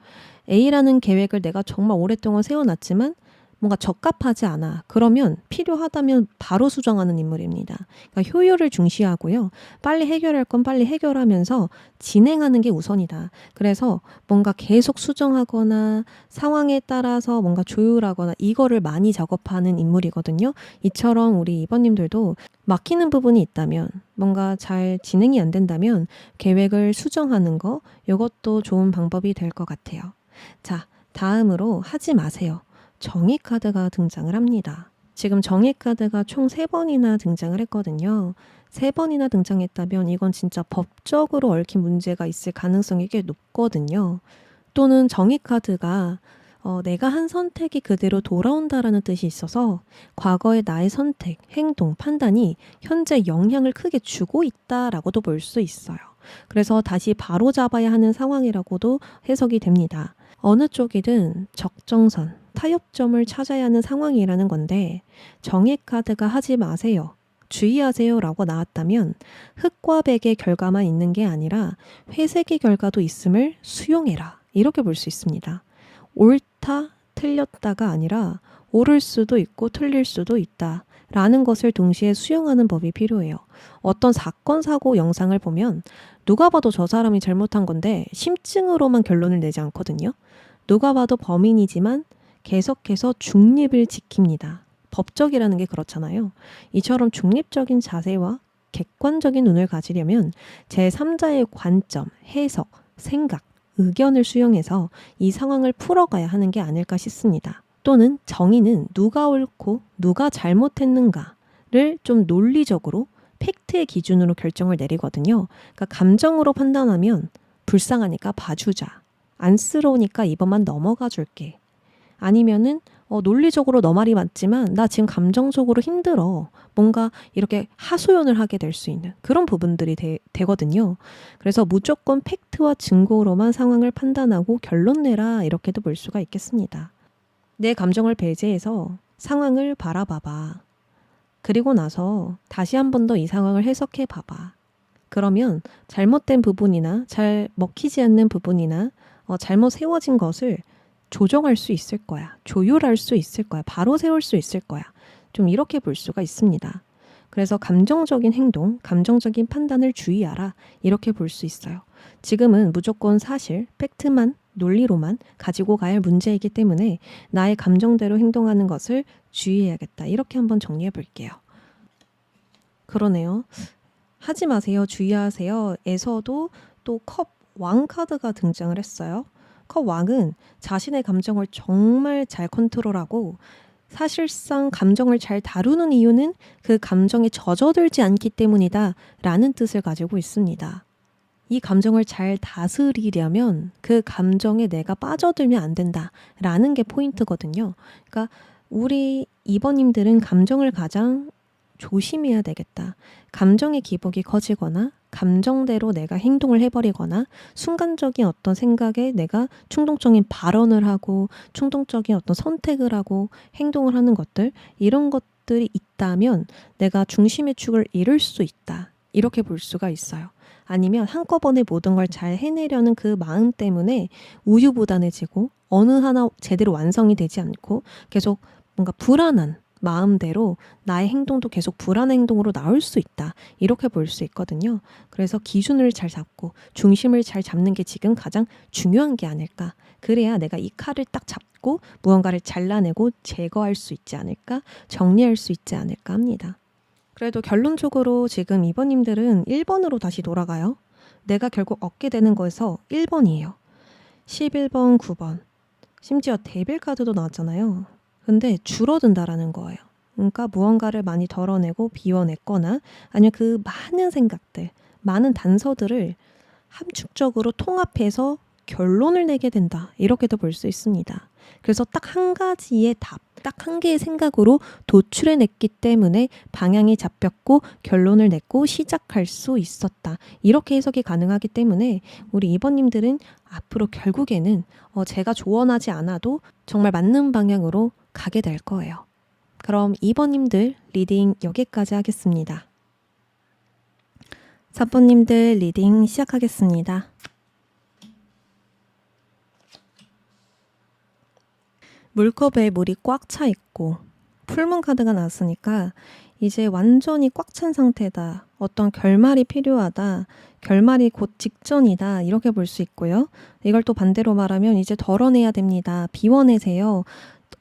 A라는 계획을 내가 정말 오랫동안 세워놨지만 뭔가 적합하지 않아. 그러면 필요하다면 바로 수정하는 인물입니다. 그러니까 효율을 중시하고요. 빨리 해결할 건 빨리 해결하면서 진행하는 게 우선이다. 그래서 뭔가 계속 수정하거나 상황에 따라서 뭔가 조율하거나 이거를 많이 작업하는 인물이거든요. 이처럼 우리 2번님들도 막히는 부분이 있다면 뭔가 잘 진행이 안 된다면 계획을 수정하는 거 이것도 좋은 방법이 될 것 같아요. 자, 다음으로 하지 마세요. 정의 카드가 등장을 합니다. 지금 정의 카드가 총 3번이나 등장을 했거든요. 3번이나 등장했다면 이건 진짜 법적으로 얽힌 문제가 있을 가능성이 꽤 높거든요. 또는 정의 카드가 내가 한 선택이 그대로 돌아온다라는 뜻이 있어서 과거의 나의 선택, 행동, 판단이 현재 영향을 크게 주고 있다라고도 볼 수 있어요. 그래서 다시 바로잡아야 하는 상황이라고도 해석이 됩니다. 어느 쪽이든 적정선, 타협점을 찾아야 하는 상황이라는 건데 정의 카드가 하지 마세요. 주의하세요 라고 나왔다면 흑과 백의 결과만 있는 게 아니라 회색의 결과도 있음을 수용해라. 이렇게 볼 수 있습니다. 옳다, 틀렸다가 아니라 옳을 수도 있고 틀릴 수도 있다 라는 것을 동시에 수용하는 법이 필요해요. 어떤 사건, 사고 영상을 보면 누가 봐도 저 사람이 잘못한 건데 심증으로만 결론을 내지 않거든요. 누가 봐도 범인이지만 계속해서 중립을 지킵니다. 법적이라는 게 그렇잖아요. 이처럼 중립적인 자세와 객관적인 눈을 가지려면 제3자의 관점, 해석, 생각, 의견을 수용해서 이 상황을 풀어가야 하는 게 아닐까 싶습니다. 또는 정의는 누가 옳고 누가 잘못했는가를 좀 논리적으로 팩트의 기준으로 결정을 내리거든요. 그러니까 감정으로 판단하면 불쌍하니까 봐주자. 안쓰러우니까 이번만 넘어가 줄게. 아니면은 논리적으로 너 말이 맞지만 나 지금 감정적으로 힘들어. 뭔가 이렇게 하소연을 하게 될 수 있는 그런 부분들이 되거든요. 그래서 무조건 팩트와 증거로만 상황을 판단하고 결론 내라 이렇게도 볼 수가 있겠습니다. 내 감정을 배제해서 상황을 바라봐봐. 그리고 나서 다시 한 번 더 이 상황을 해석해 봐봐. 그러면 잘못된 부분이나 잘 먹히지 않는 부분이나 잘못 세워진 것을 조정할 수 있을 거야. 조율할 수 있을 거야. 바로 세울 수 있을 거야. 좀 이렇게 볼 수가 있습니다. 그래서 감정적인 행동, 감정적인 판단을 주의하라. 이렇게 볼 수 있어요. 지금은 무조건 사실, 팩트만, 논리로만 가지고 가야 할 문제이기 때문에 나의 감정대로 행동하는 것을 주의해야겠다. 이렇게 한번 정리해 볼게요. 그러네요. 하지 마세요. 주의하세요. 에서도 또 컵 왕 카드가 등장을 했어요. 컵 왕은 자신의 감정을 정말 잘 컨트롤하고 사실상 감정을 잘 다루는 이유는 그 감정에 젖어들지 않기 때문이다 라는 뜻을 가지고 있습니다. 이 감정을 잘 다스리려면 그 감정에 내가 빠져들면 안 된다 라는 게 포인트거든요. 그러니까 우리 2번님들은 감정을 가장 조심해야 되겠다. 감정의 기복이 커지거나 감정대로 내가 행동을 해버리거나 순간적인 어떤 생각에 내가 충동적인 발언을 하고 충동적인 어떤 선택을 하고 행동을 하는 것들 이런 것들이 있다면 내가 중심의 축을 잃을 수 있다. 이렇게 볼 수가 있어요. 아니면 한꺼번에 모든 걸 잘 해내려는 그 마음 때문에 우유부단해지고 어느 하나 제대로 완성이 되지 않고 계속 뭔가 불안한 마음대로 나의 행동도 계속 불안한 행동으로 나올 수 있다. 이렇게 볼 수 있거든요. 그래서 기준을 잘 잡고 중심을 잘 잡는 게 지금 가장 중요한 게 아닐까. 그래야 내가 이 칼을 딱 잡고 무언가를 잘라내고 제거할 수 있지 않을까. 정리할 수 있지 않을까 합니다. 그래도 결론적으로 지금 2번님들은 1번으로 다시 돌아가요. 내가 결국 얻게 되는 거에서 1번이에요. 11번, 9번. 심지어 데빌 카드도 나왔잖아요. 근데 줄어든다라는 거예요. 그러니까 무언가를 많이 덜어내고 비워냈거나 아니면 그 많은 생각들, 많은 단서들을 함축적으로 통합해서 결론을 내게 된다. 이렇게도 볼 수 있습니다. 그래서 딱 한 가지의 답, 딱 한 개의 생각으로 도출해냈기 때문에 방향이 잡혔고 결론을 냈고 시작할 수 있었다. 이렇게 해석이 가능하기 때문에 우리 2번님들은 앞으로 결국에는 제가 조언하지 않아도 정말 맞는 방향으로 가게 될 거예요. 그럼 2번님들 리딩 여기까지 하겠습니다. 3번님들 리딩 시작하겠습니다. 물컵에 물이 꽉 차 있고 풀문 카드가 나왔으니까 이제 완전히 꽉 찬 상태다. 어떤 결말이 필요하다. 결말이 곧 직전이다. 이렇게 볼 수 있고요. 이걸 또 반대로 말하면 이제 덜어내야 됩니다. 비워내세요.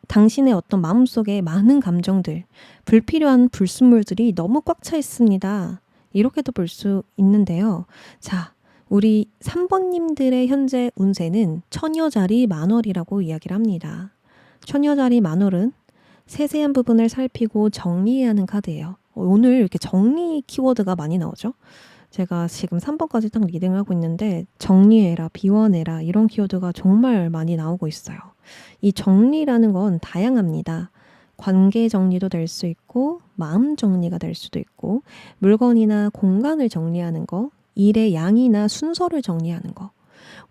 당신의 어떤 마음속에 많은 감정들, 불필요한 불순물들이 너무 꽉 차 있습니다. 이렇게도 볼 수 있는데요. 자, 우리 3번님들의 현재 운세는 처녀자리 만월이라고 이야기를 합니다. 처녀자리 만월은 세세한 부분을 살피고 정리해야 하는 카드예요. 오늘 이렇게 정리 키워드가 많이 나오죠. 제가 지금 3번까지 딱 리딩을 하고 있는데 정리해라, 비워내라 이런 키워드가 정말 많이 나오고 있어요. 이 정리라는 건 다양합니다. 관계 정리도 될 수 있고 마음 정리가 될 수도 있고 물건이나 공간을 정리하는 거, 일의 양이나 순서를 정리하는 거.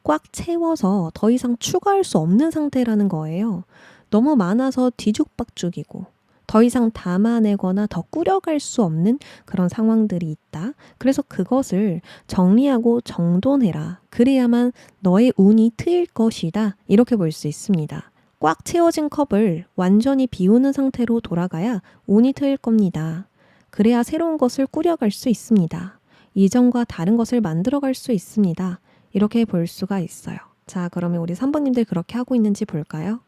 꽉 채워서 더 이상 추가할 수 없는 상태라는 거예요. 너무 많아서 뒤죽박죽이고 더 이상 담아내거나 더 꾸려갈 수 없는 그런 상황들이 있다. 그래서 그것을 정리하고 정돈해라. 그래야만 너의 운이 트일 것이다. 이렇게 볼 수 있습니다. 꽉 채워진 컵을 완전히 비우는 상태로 돌아가야 운이 트일 겁니다. 그래야 새로운 것을 꾸려갈 수 있습니다. 이전과 다른 것을 만들어갈 수 있습니다. 이렇게 볼 수가 있어요. 자, 그러면 우리 3번님들 그렇게 하고 있는지 볼까요?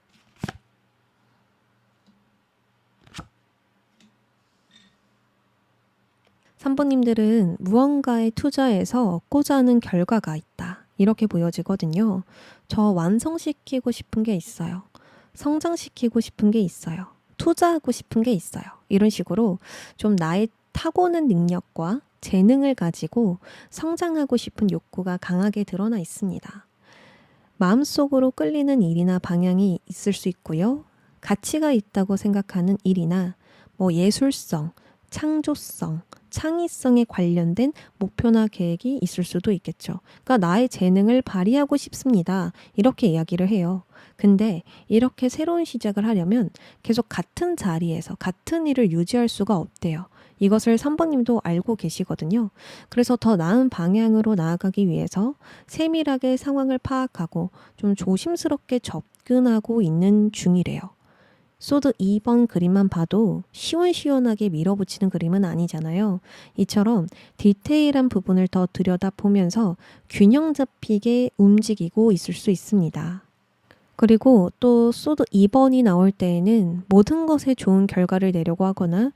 3번님들은 무언가에 투자해서 얻고자 하는 결과가 있다. 이렇게 보여지거든요. 저 완성시키고 싶은 게 있어요. 성장시키고 싶은 게 있어요. 투자하고 싶은 게 있어요. 이런 식으로 좀 나의 타고난 능력과 재능을 가지고 성장하고 싶은 욕구가 강하게 드러나 있습니다. 마음속으로 끌리는 일이나 방향이 있을 수 있고요. 가치가 있다고 생각하는 일이나 예술성, 창조성, 창의성에 관련된 목표나 계획이 있을 수도 있겠죠. 그러니까 나의 재능을 발휘하고 싶습니다. 이렇게 이야기를 해요. 근데 이렇게 새로운 시작을 하려면 계속 같은 자리에서 같은 일을 유지할 수가 없대요. 이것을 3번님도 알고 계시거든요. 그래서 더 나은 방향으로 나아가기 위해서 세밀하게 상황을 파악하고 좀 조심스럽게 접근하고 있는 중이래요. 소드 2번 그림만 봐도 시원시원하게 밀어붙이는 그림은 아니잖아요. 이처럼 디테일한 부분을 더 들여다보면서 균형 잡히게 움직이고 있을 수 있습니다. 그리고 또 소드 2번이 나올 때에는 모든 것에 좋은 결과를 내려고 하거나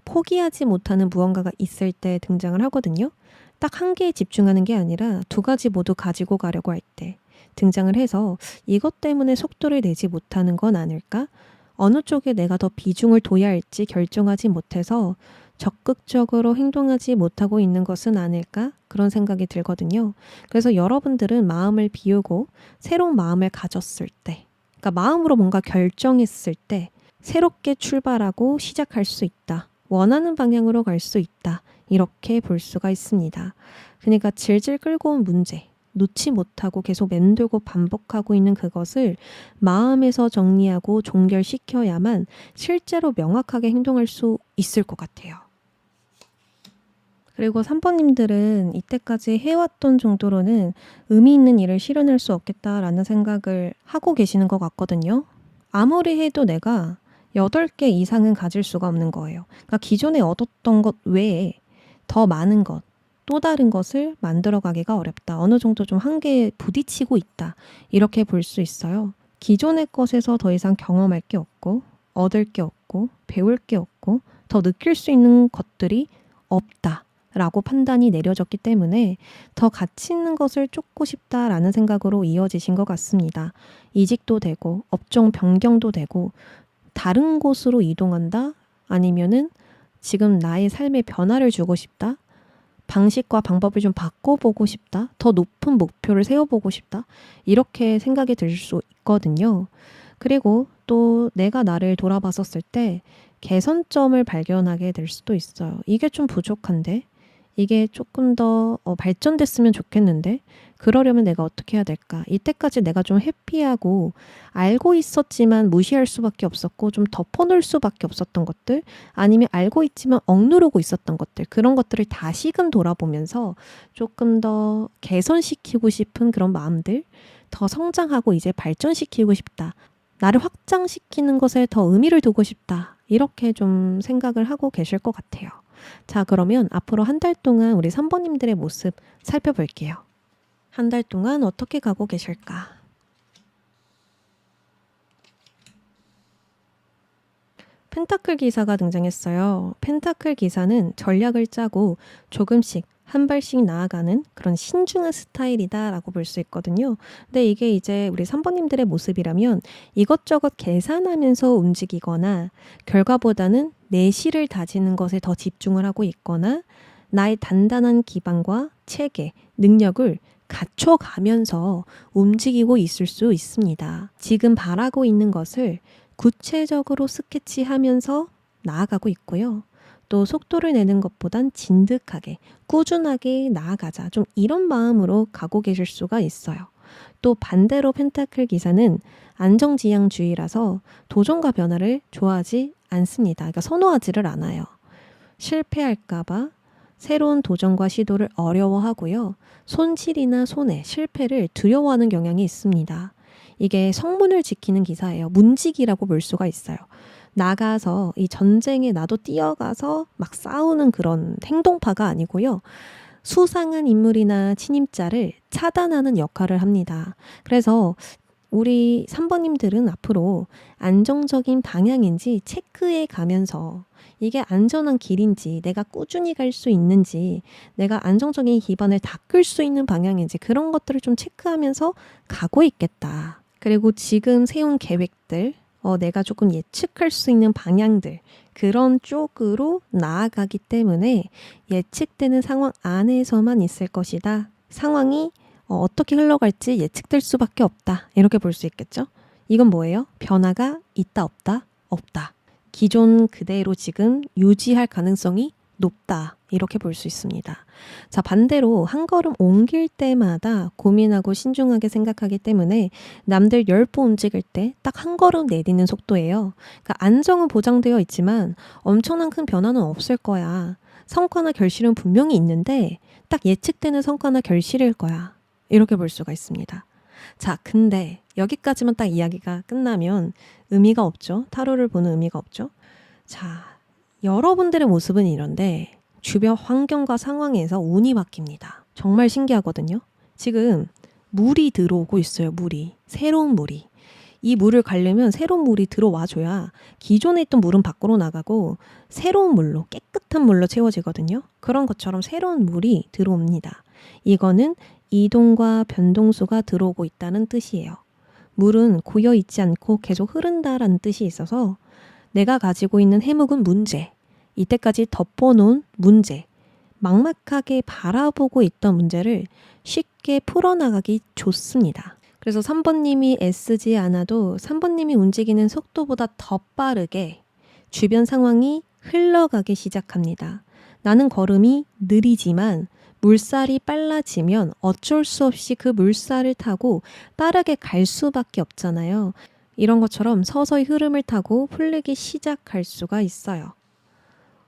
포기하지 못하는 무언가가 있을 때 등장을 하거든요. 딱 한 개에 집중하는 게 아니라 두 가지 모두 가지고 가려고 할 때 등장을 해서 이것 때문에 속도를 내지 못하는 건 아닐까? 어느 쪽에 내가 더 비중을 둬야 할지 결정하지 못해서 적극적으로 행동하지 못하고 있는 것은 아닐까? 그런 생각이 들거든요. 그래서 여러분들은 마음을 비우고 새로운 마음을 가졌을 때, 그러니까 마음으로 뭔가 결정했을 때 새롭게 출발하고 시작할 수 있다. 원하는 방향으로 갈 수 있다. 이렇게 볼 수가 있습니다. 그러니까 질질 끌고 온 문제, 놓지 못하고 계속 맴돌고 반복하고 있는 그것을 마음에서 정리하고 종결시켜야만 실제로 명확하게 행동할 수 있을 것 같아요. 그리고 3번님들은 이때까지 해왔던 정도로는 의미 있는 일을 실현할 수 없겠다라는 생각을 하고 계시는 것 같거든요. 아무리 해도 내가 8개 이상은 가질 수가 없는 거예요. 그러니까 기존에 얻었던 것 외에 더 많은 것, 또 다른 것을 만들어가기가 어렵다. 어느 정도 좀 한계에 부딪히고 있다. 이렇게 볼 수 있어요. 기존의 것에서 더 이상 경험할 게 없고, 얻을 게 없고, 배울 게 없고, 더 느낄 수 있는 것들이 없다. 라고 판단이 내려졌기 때문에 더 가치 있는 것을 쫓고 싶다라는 생각으로 이어지신 것 같습니다. 이직도 되고, 업종 변경도 되고, 다른 곳으로 이동한다? 아니면은 지금 나의 삶에 변화를 주고 싶다? 방식과 방법을 좀 바꿔보고 싶다? 더 높은 목표를 세워보고 싶다? 이렇게 생각이 들 수 있거든요. 그리고 또 내가 나를 돌아봤었을 때 개선점을 발견하게 될 수도 있어요. 이게 좀 부족한데? 이게 조금 더 발전됐으면 좋겠는데? 그러려면 내가 어떻게 해야 될까? 이때까지 내가 좀 회피하고 알고 있었지만 무시할 수밖에 없었고 좀 덮어놓을 수밖에 없었던 것들, 아니면 알고 있지만 억누르고 있었던 것들, 그런 것들을 다시금 돌아보면서 조금 더 개선시키고 싶은 그런 마음들, 더 성장하고 이제 발전시키고 싶다. 나를 확장시키는 것에 더 의미를 두고 싶다. 이렇게 좀 생각을 하고 계실 것 같아요. 자, 그러면 앞으로 한 달 동안 우리 3번님들의 모습 살펴볼게요. 한 달 동안 어떻게 가고 계실까? 펜타클 기사가 등장했어요. 펜타클 기사는 전략을 짜고 조금씩 한 발씩 나아가는 그런 신중한 스타일이다라고 볼 수 있거든요. 근데 이게 이제 우리 3번님들의 모습이라면 이것저것 계산하면서 움직이거나 결과보다는 내실을 다지는 것에 더 집중을 하고 있거나 나의 단단한 기반과 체계, 능력을 갖춰가면서 움직이고 있을 수 있습니다. 지금 바라고 있는 것을 구체적으로 스케치하면서 나아가고 있고요. 또 속도를 내는 것보단 진득하게, 꾸준하게 나아가자. 좀 이런 마음으로 가고 계실 수가 있어요. 또 반대로 펜타클 기사는 안정지향주의라서 도전과 변화를 좋아하지 않습니다. 그러니까 선호하지를 않아요. 실패할까봐 새로운 도전과 시도를 어려워하고요. 손실이나 손해, 실패를 두려워하는 경향이 있습니다. 이게 성문을 지키는 기사예요. 문직이라고 볼 수가 있어요. 나가서 이 전쟁에 나도 뛰어가서 막 싸우는 그런 행동파가 아니고요. 수상한 인물이나 침입자를 차단하는 역할을 합니다. 그래서 우리 3번님들은 앞으로 안정적인 방향인지 체크해 가면서 이게 안전한 길인지 내가 꾸준히 갈 수 있는지 내가 안정적인 기반을 닦을 수 있는 방향인지 그런 것들을 좀 체크하면서 가고 있겠다. 그리고 지금 세운 계획들, 내가 조금 예측할 수 있는 방향들 그런 쪽으로 나아가기 때문에 예측되는 상황 안에서만 있을 것이다. 상황이 어떻게 흘러갈지 예측될 수밖에 없다. 이렇게 볼 수 있겠죠? 이건 뭐예요? 변화가 있다 없다? 없다. 기존 그대로 지금 유지할 가능성이 높다. 이렇게 볼 수 있습니다. 자, 반대로 한 걸음 옮길 때마다 고민하고 신중하게 생각하기 때문에 남들 10보 움직일 때 딱 한 걸음 내딛는 속도예요. 그러니까 안정은 보장되어 있지만 엄청난 큰 변화는 없을 거야. 성과나 결실은 분명히 있는데 딱 예측되는 성과나 결실일 거야. 이렇게 볼 수가 있습니다. 자, 근데 여기까지만 딱 이야기가 끝나면 의미가 없죠. 타로를 보는 의미가 없죠. 자, 여러분들의 모습은 이런데 주변 환경과 상황에서 운이 바뀝니다. 정말 신기하거든요. 지금 물이 들어오고 있어요. 물이. 새로운 물이. 이 물을 가려면 새로운 물이 들어와줘야 기존에 있던 물은 밖으로 나가고 새로운 물로 깨끗한 물로 채워지거든요. 그런 것처럼 새로운 물이 들어옵니다. 이거는 이동과 변동수가 들어오고 있다는 뜻이에요. 물은 고여 있지 않고 계속 흐른다라는 뜻이 있어서 내가 가지고 있는 해묵은 문제, 이때까지 덮어놓은 문제, 막막하게 바라보고 있던 문제를 쉽게 풀어나가기 좋습니다. 그래서 3번님이 애쓰지 않아도 3번님이 움직이는 속도보다 더 빠르게 주변 상황이 흘러가기 시작합니다. 나는 걸음이 느리지만 물살이 빨라지면 어쩔 수 없이 그 물살을 타고 빠르게 갈 수밖에 없잖아요. 이런 것처럼 서서히 흐름을 타고 풀리기 시작할 수가 있어요.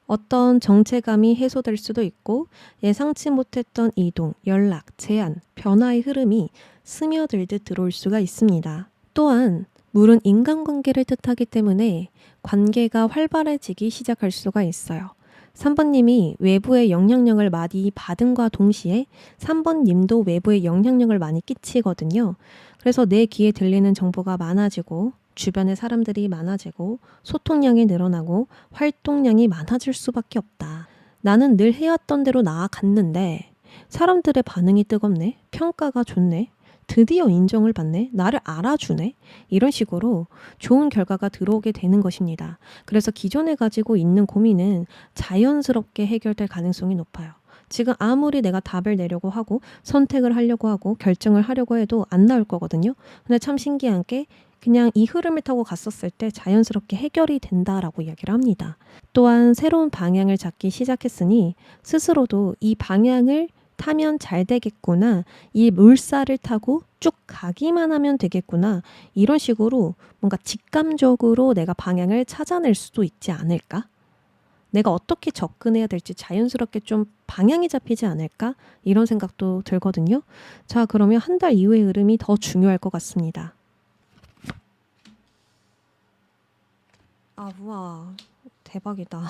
어떤 정체감이 해소될 수도 있고 예상치 못했던 이동, 연락, 제안, 변화의 흐름이 스며들듯 들어올 수가 있습니다. 또한 물은 인간관계를 뜻하기 때문에 관계가 활발해지기 시작할 수가 있어요. 3번님이 외부의 영향력을 많이 받은과 동시에 3번님도 외부의 영향력을 많이 끼치거든요. 그래서 내 귀에 들리는 정보가 많아지고 주변에 사람들이 많아지고 소통량이 늘어나고 활동량이 많아질 수밖에 없다. 나는 늘 해왔던 대로 나아갔는데 사람들의 반응이 뜨겁네. 평가가 좋네. 드디어 인정을 받네. 나를 알아주네. 이런 식으로 좋은 결과가 들어오게 되는 것입니다. 그래서 기존에 가지고 있는 고민은 자연스럽게 해결될 가능성이 높아요. 지금 아무리 내가 답을 내려고 하고 선택을 하려고 하고 결정을 하려고 해도 안 나올 거거든요. 근데 참 신기한 게 그냥 이 흐름을 타고 갔었을 때 자연스럽게 해결이 된다라고 이야기를 합니다. 또한 새로운 방향을 잡기 시작했으니 스스로도 이 방향을 타면 잘 되겠구나. 이 물살을 타고 쭉 가기만 하면 되겠구나. 이런 식으로 뭔가 직감적으로 내가 방향을 찾아낼 수도 있지 않을까? 내가 어떻게 접근해야 될지 자연스럽게 좀 방향이 잡히지 않을까? 이런 생각도 들거든요. 자, 그러면 한 달 이후의 흐름이 더 중요할 것 같습니다. 아, 우와. 대박이다.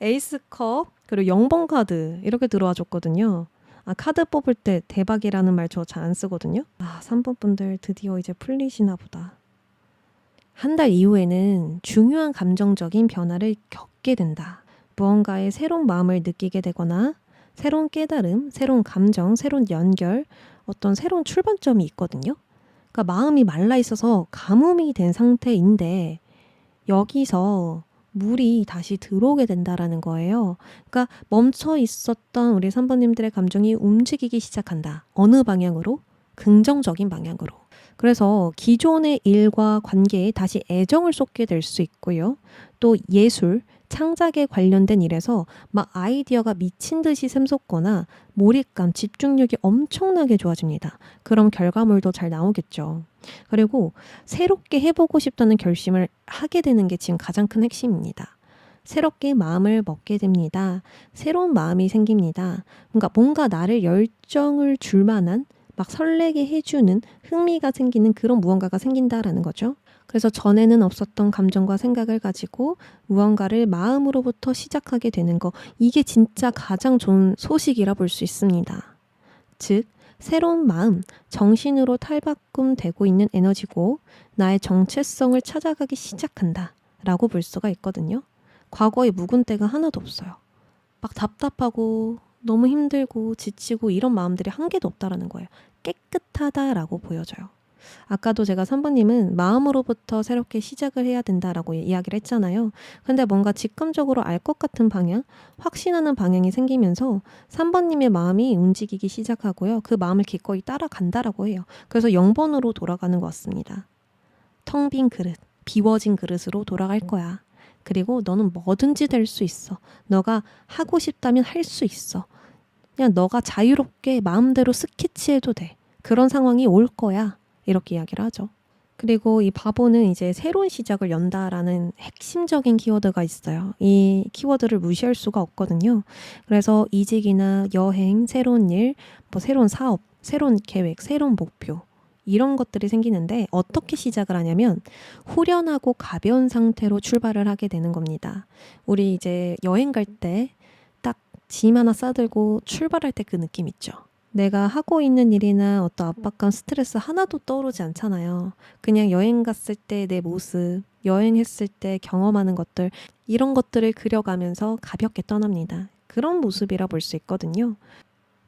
에이스컵, 그리고 0번 카드 이렇게 들어와 줬거든요. 아, 카드 뽑을 때 대박이라는 말 저 잘 안 쓰거든요. 아, 3번 분들 드디어 이제 풀리시나 보다. 한 달 이후에는 중요한 감정적인 변화를 겪게 된다. 무언가의 새로운 마음을 느끼게 되거나 새로운 깨달음, 새로운 감정, 새로운 연결, 어떤 새로운 출발점이 있거든요. 그러니까 마음이 말라 있어서 가뭄이 된 상태인데 여기서 물이 다시 들어오게 된다라는 거예요. 그러니까 멈춰 있었던 우리 3번님들의 감정이 움직이기 시작한다. 어느 방향으로? 긍정적인 방향으로. 그래서 기존의 일과 관계에 다시 애정을 쏟게 될 수 있고요. 또 예술, 창작에 관련된 일에서 막 아이디어가 미친 듯이 샘솟거나 몰입감, 집중력이 엄청나게 좋아집니다. 그럼 결과물도 잘 나오겠죠. 그리고 새롭게 해보고 싶다는 결심을 하게 되는 게 지금 가장 큰 핵심입니다. 새롭게 마음을 먹게 됩니다. 새로운 마음이 생깁니다. 뭔가 나를 열정을 줄 만한 막 설레게 해주는 흥미가 생기는 그런 무언가가 생긴다라는 거죠. 그래서 전에는 없었던 감정과 생각을 가지고 무언가를 마음으로부터 시작하게 되는 거, 이게 진짜 가장 좋은 소식이라 볼 수 있습니다. 즉, 새로운 마음, 정신으로 탈바꿈되고 있는 에너지고 나의 정체성을 찾아가기 시작한다 라고 볼 수가 있거든요. 과거에 묵은 때가 하나도 없어요. 막 답답하고 너무 힘들고 지치고 이런 마음들이 한 개도 없다라는 거예요. 깨끗하다라고 보여져요. 아까도 제가 3번님은 마음으로부터 새롭게 시작을 해야 된다라고 이야기를 했잖아요. 근데 뭔가 직감적으로 알 것 같은 방향, 확신하는 방향이 생기면서 3번님의 마음이 움직이기 시작하고요. 그 마음을 기꺼이 따라간다라고 해요. 그래서 0번으로 돌아가는 것 같습니다. 텅 빈 그릇, 비워진 그릇으로 돌아갈 거야. 그리고 너는 뭐든지 될 수 있어. 너가 하고 싶다면 할 수 있어. 그냥 너가 자유롭게 마음대로 스케치해도 돼. 그런 상황이 올 거야. 이렇게 이야기를 하죠. 그리고 이 바보는 이제 새로운 시작을 연다라는 핵심적인 키워드가 있어요. 이 키워드를 무시할 수가 없거든요. 그래서 이직이나 여행, 새로운 일, 뭐 새로운 사업, 새로운 계획, 새로운 목표 이런 것들이 생기는데 어떻게 시작을 하냐면 후련하고 가벼운 상태로 출발을 하게 되는 겁니다. 우리 이제 여행 갈 때 딱 짐 하나 싸들고 출발할 때 그 느낌 있죠. 내가 하고 있는 일이나 어떤 압박감, 스트레스 하나도 떠오르지 않잖아요. 그냥 여행 갔을 때 내 모습, 여행했을 때 경험하는 것들, 이런 것들을 그려가면서 가볍게 떠납니다. 그런 모습이라 볼 수 있거든요.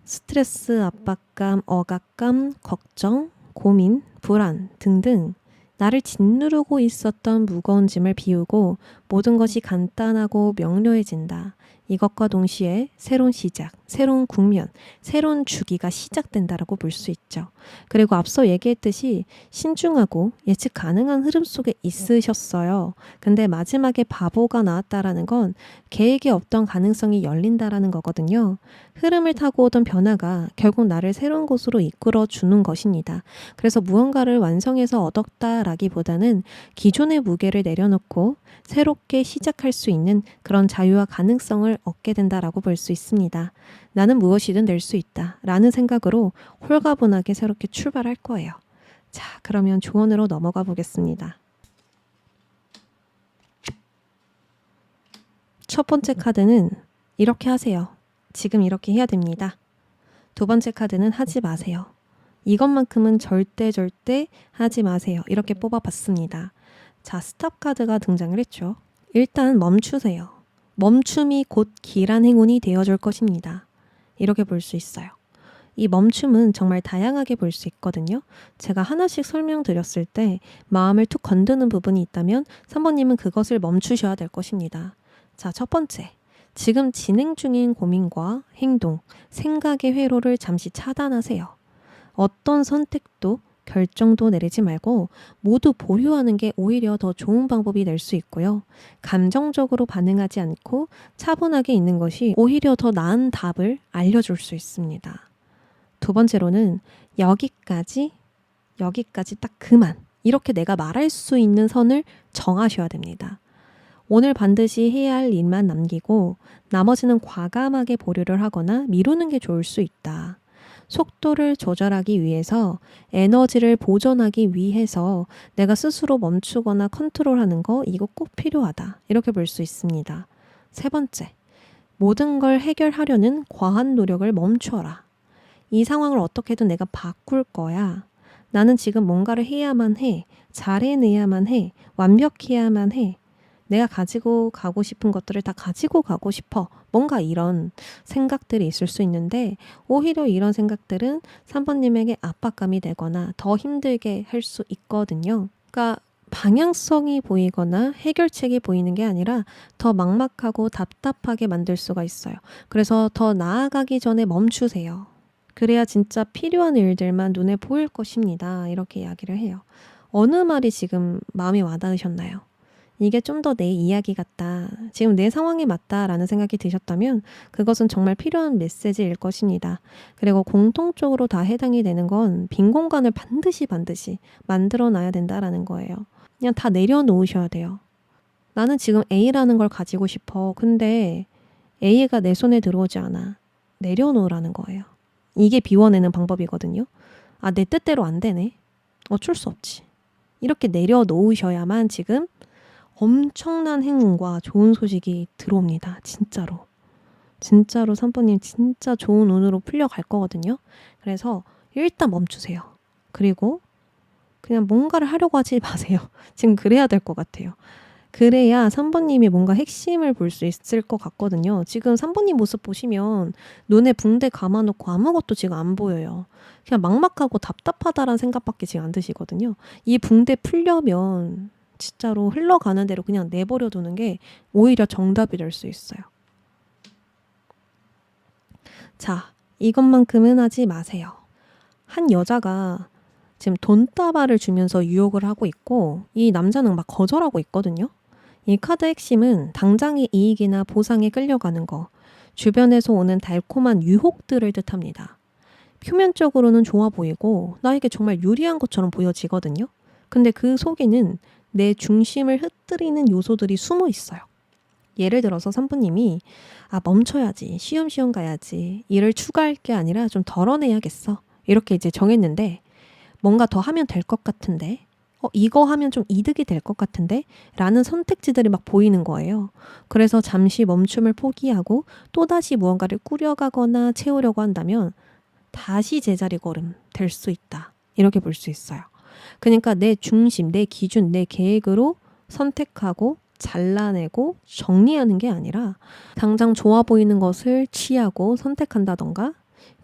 스트레스, 압박감, 억압감, 걱정, 고민, 불안 등등 나를 짓누르고 있었던 무거운 짐을 비우고 모든 것이 간단하고 명료해진다. 이것과 동시에 새로운 시작, 새로운 국면, 새로운 주기가 시작된다라고 볼 수 있죠. 그리고 앞서 얘기했듯이 신중하고 예측 가능한 흐름 속에 있으셨어요. 근데 마지막에 바보가 나왔다라는 건 계획에 없던 가능성이 열린다라는 거거든요. 흐름을 타고 오던 변화가 결국 나를 새로운 곳으로 이끌어 주는 것입니다. 그래서 무언가를 완성해서 얻었다라기보다는 기존의 무게를 내려놓고 새롭게 시작할 수 있는 그런 자유와 가능성을 얻게 된다라고 볼 수 있습니다. 나는 무엇이든 될 수 있다 라는 생각으로 홀가분하게 새롭게 출발할 거예요. 자, 그러면 조언으로 넘어가 보겠습니다. 첫 번째 카드는 이렇게 하세요. 지금 이렇게 해야 됩니다. 두 번째 카드는 하지 마세요. 이것만큼은 절대 하지 마세요. 이렇게 뽑아봤습니다. 자, 스탑 카드가 등장을 했죠. 일단 멈추세요. 멈춤이 곧 길한 행운이 되어줄 것입니다. 이렇게 볼 수 있어요. 이 멈춤은 정말 다양하게 볼 수 있거든요. 제가 하나씩 설명드렸을 때 마음을 툭 건드는 부분이 있다면 3번님은 그것을 멈추셔야 될 것입니다. 자, 첫 번째. 지금 진행 중인 고민과 행동, 생각의 회로를 잠시 차단하세요. 어떤 선택도 결정도 내리지 말고 모두 보류하는 게 오히려 더 좋은 방법이 될 수 있고요. 감정적으로 반응하지 않고 차분하게 있는 것이 오히려 더 나은 답을 알려줄 수 있습니다. 두 번째로는 여기까지 딱 그만. 이렇게 내가 말할 수 있는 선을 정하셔야 됩니다. 오늘 반드시 해야 할 일만 남기고 나머지는 과감하게 보류를 하거나 미루는 게 좋을 수 있다. 속도를 조절하기 위해서 에너지를 보존하기 위해서 내가 스스로 멈추거나 컨트롤하는 거 이거 꼭 필요하다. 이렇게 볼 수 있습니다. 세 번째, 모든 걸 해결하려는 과한 노력을 멈춰라. 이 상황을 어떻게든 내가 바꿀 거야. 나는 지금 뭔가를 해야만 해. 잘해내야만 해. 완벽해야만 해. 내가 가지고 가고 싶은 것들을 다 가지고 가고 싶어. 뭔가 이런 생각들이 있을 수 있는데 오히려 이런 생각들은 3번님에게 압박감이 되거나 더 힘들게 할 수 있거든요. 그러니까 방향성이 보이거나 해결책이 보이는 게 아니라 더 막막하고 답답하게 만들 수가 있어요. 그래서 더 나아가기 전에 멈추세요. 그래야 진짜 필요한 일들만 눈에 보일 것입니다. 이렇게 이야기를 해요. 어느 말이 지금 마음이 와닿으셨나요? 이게 좀 더 내 이야기 같다. 지금 내 상황에 맞다라는 생각이 드셨다면 그것은 정말 필요한 메시지일 것입니다. 그리고 공통적으로 다 해당이 되는 건 빈 공간을 반드시 만들어 놔야 된다라는 거예요. 그냥 다 내려놓으셔야 돼요. 나는 지금 A라는 걸 가지고 싶어. 근데 A가 내 손에 들어오지 않아. 내려놓으라는 거예요. 이게 비워내는 방법이거든요. 아, 내 뜻대로 안 되네. 어쩔 수 없지. 이렇게 내려놓으셔야만 지금 엄청난 행운과 좋은 소식이 들어옵니다. 진짜로. 진짜로 3번님 진짜 좋은 운으로 풀려갈 거거든요. 그래서 일단 멈추세요. 그리고 그냥 뭔가를 하려고 하지 마세요. 지금 그래야 될 것 같아요. 그래야 3번님이 뭔가 핵심을 볼 수 있을 것 같거든요. 지금 3번님 모습 보시면 눈에 붕대 감아놓고 아무것도 지금 안 보여요. 그냥 막막하고 답답하다라는 생각밖에 지금 안 드시거든요. 이 붕대 풀려면 진짜로 흘러가는 대로 그냥 내버려 두는 게 오히려 정답이 될 수 있어요. 자, 이것만큼은 하지 마세요. 한 여자가 지금 돈다발을 주면서 유혹을 하고 있고 이 남자는 막 거절하고 있거든요. 이 카드 핵심은 당장의 이익이나 보상에 끌려가는 거, 주변에서 오는 달콤한 유혹들을 뜻합니다. 표면적으로는 좋아 보이고 나에게 정말 유리한 것처럼 보여지거든요. 근데 그 속에는 내 중심을 흩뜨리는 요소들이 숨어 있어요. 예를 들어서 3번님이 멈춰야지, 쉬엄쉬엄 가야지, 일을 추가할 게 아니라 좀 덜어내야겠어, 이렇게 이제 정했는데 뭔가 더 하면 될 것 같은데 이거 하면 좀 이득이 될 것 같은데 라는 선택지들이 막 보이는 거예요. 그래서 잠시 멈춤을 포기하고 또다시 무언가를 꾸려가거나 채우려고 한다면 다시 제자리 걸음 될 수 있다, 이렇게 볼 수 있어요. 그러니까 내 중심, 내 기준, 내 계획으로 선택하고 잘라내고 정리하는 게 아니라 당장 좋아 보이는 것을 취하고 선택한다던가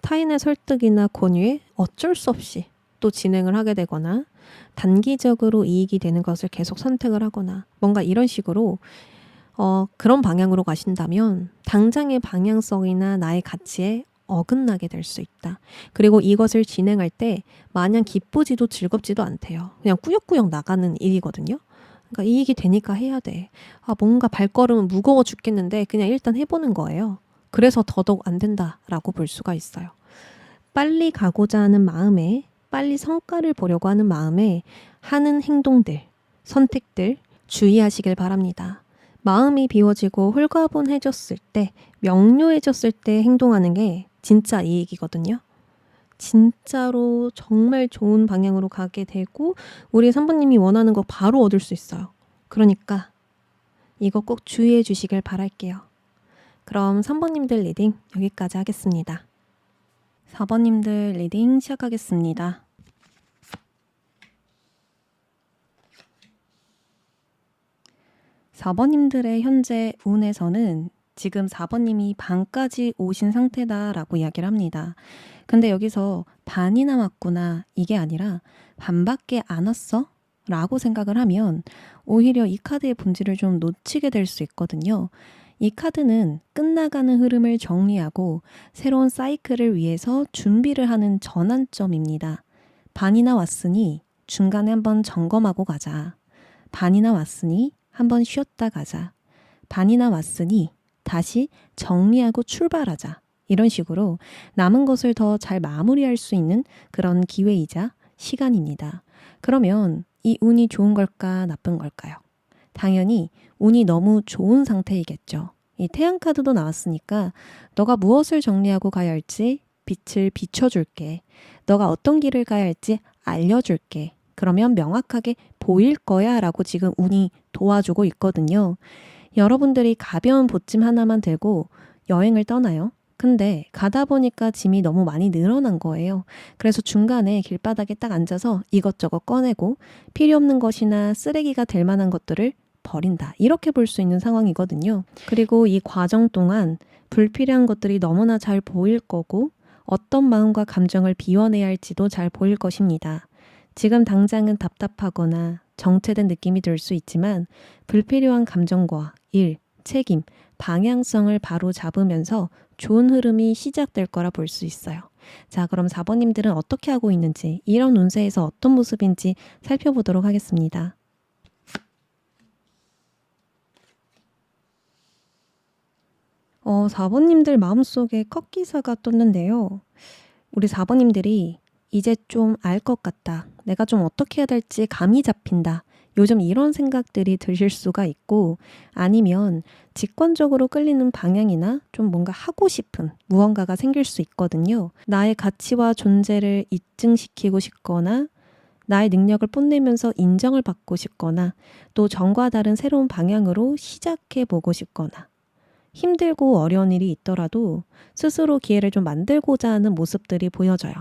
타인의 설득이나 권유에 어쩔 수 없이 또 진행을 하게 되거나 단기적으로 이익이 되는 것을 계속 선택을 하거나 뭔가 이런 식으로 그런 방향으로 가신다면 당장의 방향성이나 나의 가치에 어긋나게 될 수 있다. 그리고 이것을 진행할 때 마냥 기쁘지도 즐겁지도 않대요. 그냥 꾸역꾸역 나가는 일이거든요. 그러니까 이익이 되니까 해야 돼. 뭔가 발걸음은 무거워 죽겠는데 그냥 일단 해보는 거예요. 그래서 더더욱 안 된다라고 볼 수가 있어요. 빨리 가고자 하는 마음에, 빨리 성과를 보려고 하는 마음에 하는 행동들, 선택들 주의하시길 바랍니다. 마음이 비워지고 홀가분해졌을 때, 명료해졌을 때 행동하는 게 진짜 이익이거든요. 진짜로 정말 좋은 방향으로 가게 되고 우리 3번님이 원하는 거 바로 얻을 수 있어요. 그러니까 이거 꼭 주의해 주시길 바랄게요. 그럼 3번님들 리딩 여기까지 하겠습니다. 4번님들 리딩 시작하겠습니다. 4번님들의 현재 운에서는 지금 4번님이 반까지 오신 상태다라고 이야기를 합니다. 근데 여기서 반이나 왔구나, 이게 아니라 반밖에 안 왔어? 라고 생각을 하면 오히려 이 카드의 본질을 좀 놓치게 될 수 있거든요. 이 카드는 끝나가는 흐름을 정리하고 새로운 사이클을 위해서 준비를 하는 전환점입니다. 반이나 왔으니 중간에 한번 점검하고 가자. 반이나 왔으니 한번 쉬었다 가자. 반이나 왔으니 다시 정리하고 출발하자. 이런 식으로 남은 것을 더 잘 마무리할 수 있는 그런 기회이자 시간입니다. 그러면 이 운이 좋은 걸까, 나쁜 걸까요? 당연히 운이 너무 좋은 상태이겠죠. 이 태양 카드도 나왔으니까 너가 무엇을 정리하고 가야 할지 빛을 비춰줄게. 너가 어떤 길을 가야 할지 알려줄게. 그러면 명확하게 보일 거야 라고 지금 운이 도와주고 있거든요. 여러분들이 가벼운 보찜 하나만 들고 여행을 떠나요. 근데 가다 보니까 짐이 너무 많이 늘어난 거예요. 그래서 중간에 길바닥에 딱 앉아서 이것저것 꺼내고 필요 없는 것이나 쓰레기가 될 만한 것들을 버린다. 이렇게 볼 수 있는 상황이거든요. 그리고 이 과정 동안 불필요한 것들이 너무나 잘 보일 거고 어떤 마음과 감정을 비워내야 할지도 잘 보일 것입니다. 지금 당장은 답답하거나 정체된 느낌이 들 수 있지만 불필요한 감정과 일, 책임, 방향성을 바로 잡으면서 좋은 흐름이 시작될 거라 볼 수 있어요. 자, 그럼 4번님들은 어떻게 하고 있는지, 이런 운세에서 어떤 모습인지 살펴보도록 하겠습니다. 4번님들 마음속에 컷기사가 떴는데요. 우리 4번님들이 이제 좀 알 것 같다. 내가 좀 어떻게 해야 될지 감이 잡힌다. 요즘 이런 생각들이 드실 수가 있고 아니면 직관적으로 끌리는 방향이나 좀 뭔가 하고 싶은 무언가가 생길 수 있거든요. 나의 가치와 존재를 입증시키고 싶거나 나의 능력을 뽐내면서 인정을 받고 싶거나 또 전과 다른 새로운 방향으로 시작해 보고 싶거나 힘들고 어려운 일이 있더라도 스스로 기회를 좀 만들고자 하는 모습들이 보여져요.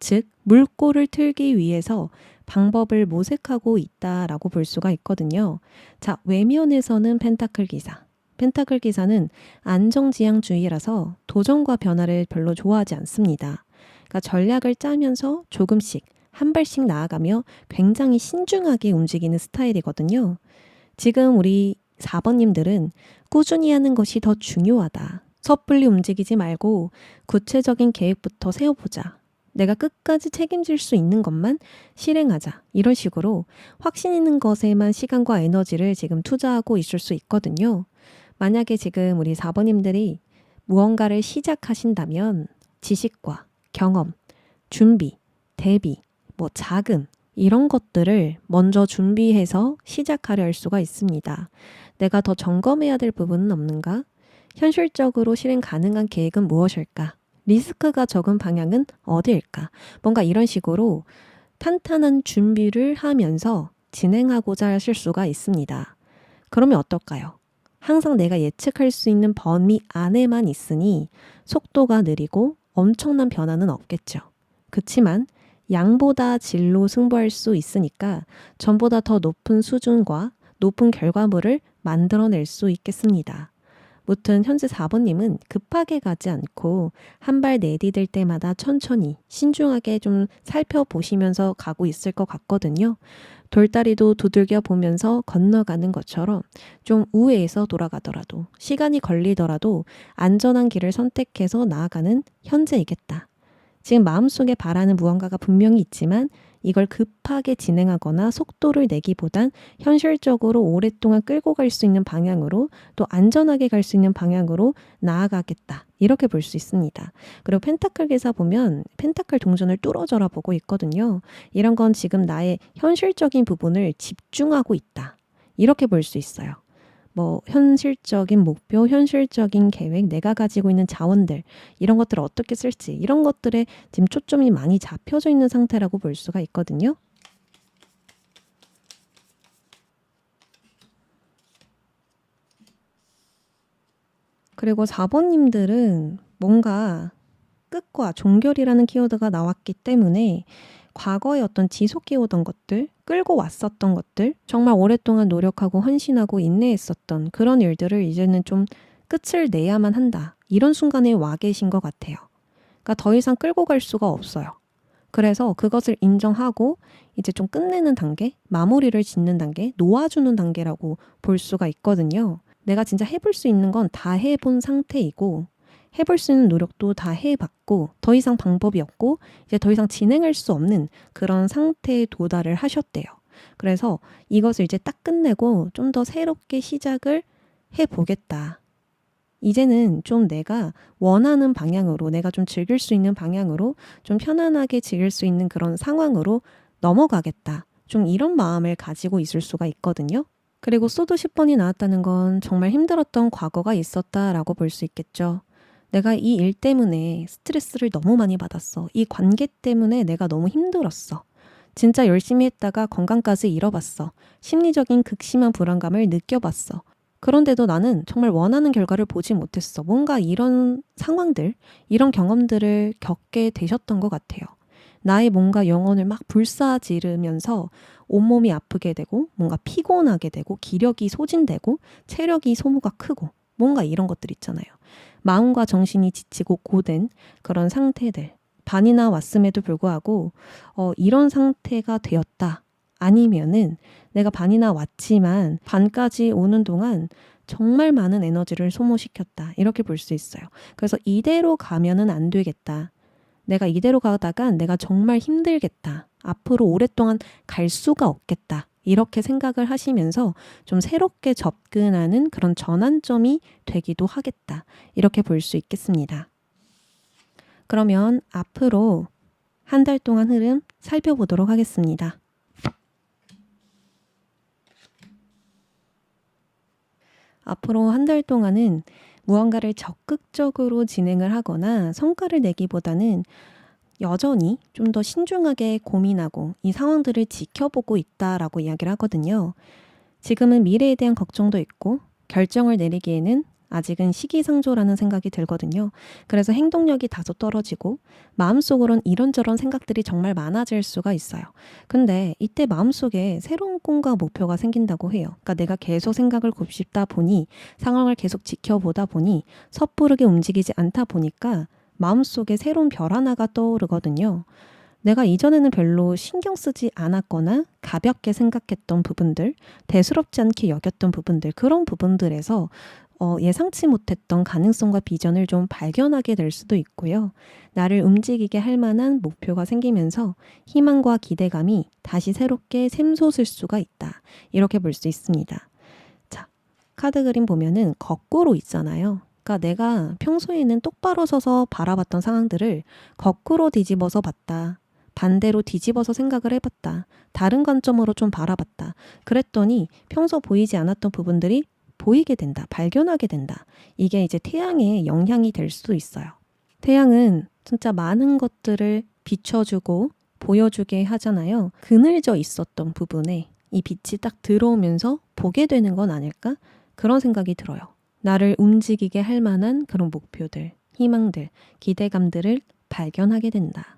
즉, 물꼬를 틀기 위해서 방법을 모색하고 있다라고 볼 수가 있거든요. 자, 외면에서는 펜타클 기사. 펜타클 기사는 안정지향주의라서 도전과 변화를 별로 좋아하지 않습니다. 그러니까 전략을 짜면서 조금씩 한 발씩 나아가며 굉장히 신중하게 움직이는 스타일이거든요. 지금 우리 4번님들은 꾸준히 하는 것이 더 중요하다. 섣불리 움직이지 말고 구체적인 계획부터 세워보자. 내가 끝까지 책임질 수 있는 것만 실행하자. 이런 식으로 확신 있는 것에만 시간과 에너지를 지금 투자하고 있을 수 있거든요. 만약에 지금 우리 4번님들이 무언가를 시작하신다면 지식과 경험, 준비, 대비, 자금 이런 것들을 먼저 준비해서 시작하려 할 수가 있습니다. 내가 더 점검해야 될 부분은 없는가? 현실적으로 실행 가능한 계획은 무엇일까? 리스크가 적은 방향은 어디일까? 뭔가 이런 식으로 탄탄한 준비를 하면서 진행하고자 하실 수가 있습니다. 그러면 어떨까요? 항상 내가 예측할 수 있는 범위 안에만 있으니 속도가 느리고 엄청난 변화는 없겠죠. 그치만 양보다 질로 승부할 수 있으니까 전보다 더 높은 수준과 높은 결과물을 만들어낼 수 있겠습니다. 무튼 현재 4번님은 급하게 가지 않고 한 발 내디딜 때마다 천천히 신중하게 좀 살펴보시면서 가고 있을 것 같거든요. 돌다리도 두들겨 보면서 건너가는 것처럼 좀 우회해서 돌아가더라도 시간이 걸리더라도 안전한 길을 선택해서 나아가는 현재이겠다. 지금 마음속에 바라는 무언가가 분명히 있지만 이걸 급하게 진행하거나 속도를 내기보단 현실적으로 오랫동안 끌고 갈 수 있는 방향으로 또 안전하게 갈 수 있는 방향으로 나아가겠다. 이렇게 볼 수 있습니다. 그리고 펜타클 기사 보면 펜타클 동전을 뚫어져라 보고 있거든요. 이런 건 지금 나의 현실적인 부분을 집중하고 있다. 이렇게 볼 수 있어요. 현실적인 목표, 현실적인 계획, 내가 가지고 있는 자원들, 이런 것들을 어떻게 쓸지, 이런 것들에 지금 초점이 많이 잡혀져 있는 상태라고 볼 수가 있거든요. 그리고 4번님들은 뭔가 끝과 종결이라는 키워드가 나왔기 때문에 과거에 어떤 지속해오던 것들, 끌고 왔었던 것들, 정말 오랫동안 노력하고 헌신하고 인내했었던 그런 일들을 이제는 좀 끝을 내야만 한다. 이런 순간에 와 계신 것 같아요. 그러니까 더 이상 끌고 갈 수가 없어요. 그래서 그것을 인정하고 이제 좀 끝내는 단계, 마무리를 짓는 단계, 놓아주는 단계라고 볼 수가 있거든요. 내가 진짜 해볼 수 있는 건 다 해본 상태이고 해볼 수 있는 노력도 다 해봤고 더 이상 방법이 없고 이제 더 이상 진행할 수 없는 그런 상태에 도달을 하셨대요. 그래서 이것을 이제 딱 끝내고 좀 더 새롭게 시작을 해보겠다. 이제는 좀 내가 원하는 방향으로 내가 좀 즐길 수 있는 방향으로 좀 편안하게 즐길 수 있는 그런 상황으로 넘어가겠다. 좀 이런 마음을 가지고 있을 수가 있거든요. 그리고 소드 10번이 나왔다는 건 정말 힘들었던 과거가 있었다라고 볼 수 있겠죠. 내가 이 일 때문에 스트레스를 너무 많이 받았어. 이 관계 때문에 내가 너무 힘들었어. 진짜 열심히 했다가 건강까지 잃어봤어. 심리적인 극심한 불안감을 느껴봤어. 그런데도 나는 정말 원하는 결과를 보지 못했어. 뭔가 이런 상황들, 이런 경험들을 겪게 되셨던 것 같아요. 나의 뭔가 영혼을 막 불사지르면서 온몸이 아프게 되고 뭔가 피곤하게 되고 기력이 소진되고 체력이 소모가 크고 뭔가 이런 것들 있잖아요. 마음과 정신이 지치고 고된 그런 상태들. 반이나 왔음에도 불구하고 이런 상태가 되었다. 아니면은 내가 반이나 왔지만 반까지 오는 동안 정말 많은 에너지를 소모시켰다. 이렇게 볼 수 있어요. 그래서 이대로 가면은 안 되겠다. 내가 이대로 가다간 내가 정말 힘들겠다. 앞으로 오랫동안 갈 수가 없겠다. 이렇게 생각을 하시면서 좀 새롭게 접근하는 그런 전환점이 되기도 하겠다. 이렇게 볼 수 있겠습니다. 그러면 앞으로 한 달 동안 흐름 살펴보도록 하겠습니다. 앞으로 한 달 동안은 무언가를 적극적으로 진행을 하거나 성과를 내기보다는 여전히 좀 더 신중하게 고민하고 이 상황들을 지켜보고 있다라고 이야기를 하거든요. 지금은 미래에 대한 걱정도 있고 결정을 내리기에는 아직은 시기상조라는 생각이 들거든요. 그래서 행동력이 다소 떨어지고 마음속으론 이런저런 생각들이 정말 많아질 수가 있어요. 근데 이때 마음속에 새로운 꿈과 목표가 생긴다고 해요. 그러니까 내가 계속 생각을 곱씹다 보니 상황을 계속 지켜보다 보니 섣부르게 움직이지 않다 보니까 마음속에 새로운 별 하나가 떠오르거든요. 내가 이전에는 별로 신경 쓰지 않았거나 가볍게 생각했던 부분들, 대수롭지 않게 여겼던 부분들, 그런 부분들에서 예상치 못했던 가능성과 비전을 좀 발견하게 될 수도 있고요. 나를 움직이게 할 만한 목표가 생기면서 희망과 기대감이 다시 새롭게 샘솟을 수가 있다. 이렇게 볼 수 있습니다. 자, 카드 그림 보면은 거꾸로 있잖아요. 그러니까 내가 평소에는 똑바로 서서 바라봤던 상황들을 거꾸로 뒤집어서 봤다. 반대로 뒤집어서 생각을 해봤다. 다른 관점으로 좀 바라봤다. 그랬더니 평소 보이지 않았던 부분들이 보이게 된다. 발견하게 된다. 이게 이제 태양의 영향이 될 수도 있어요. 태양은 진짜 많은 것들을 비춰주고 보여주게 하잖아요. 그늘져 있었던 부분에 이 빛이 딱 들어오면서 보게 되는 건 아닐까? 그런 생각이 들어요. 나를 움직이게 할 만한 그런 목표들, 희망들, 기대감들을 발견하게 된다.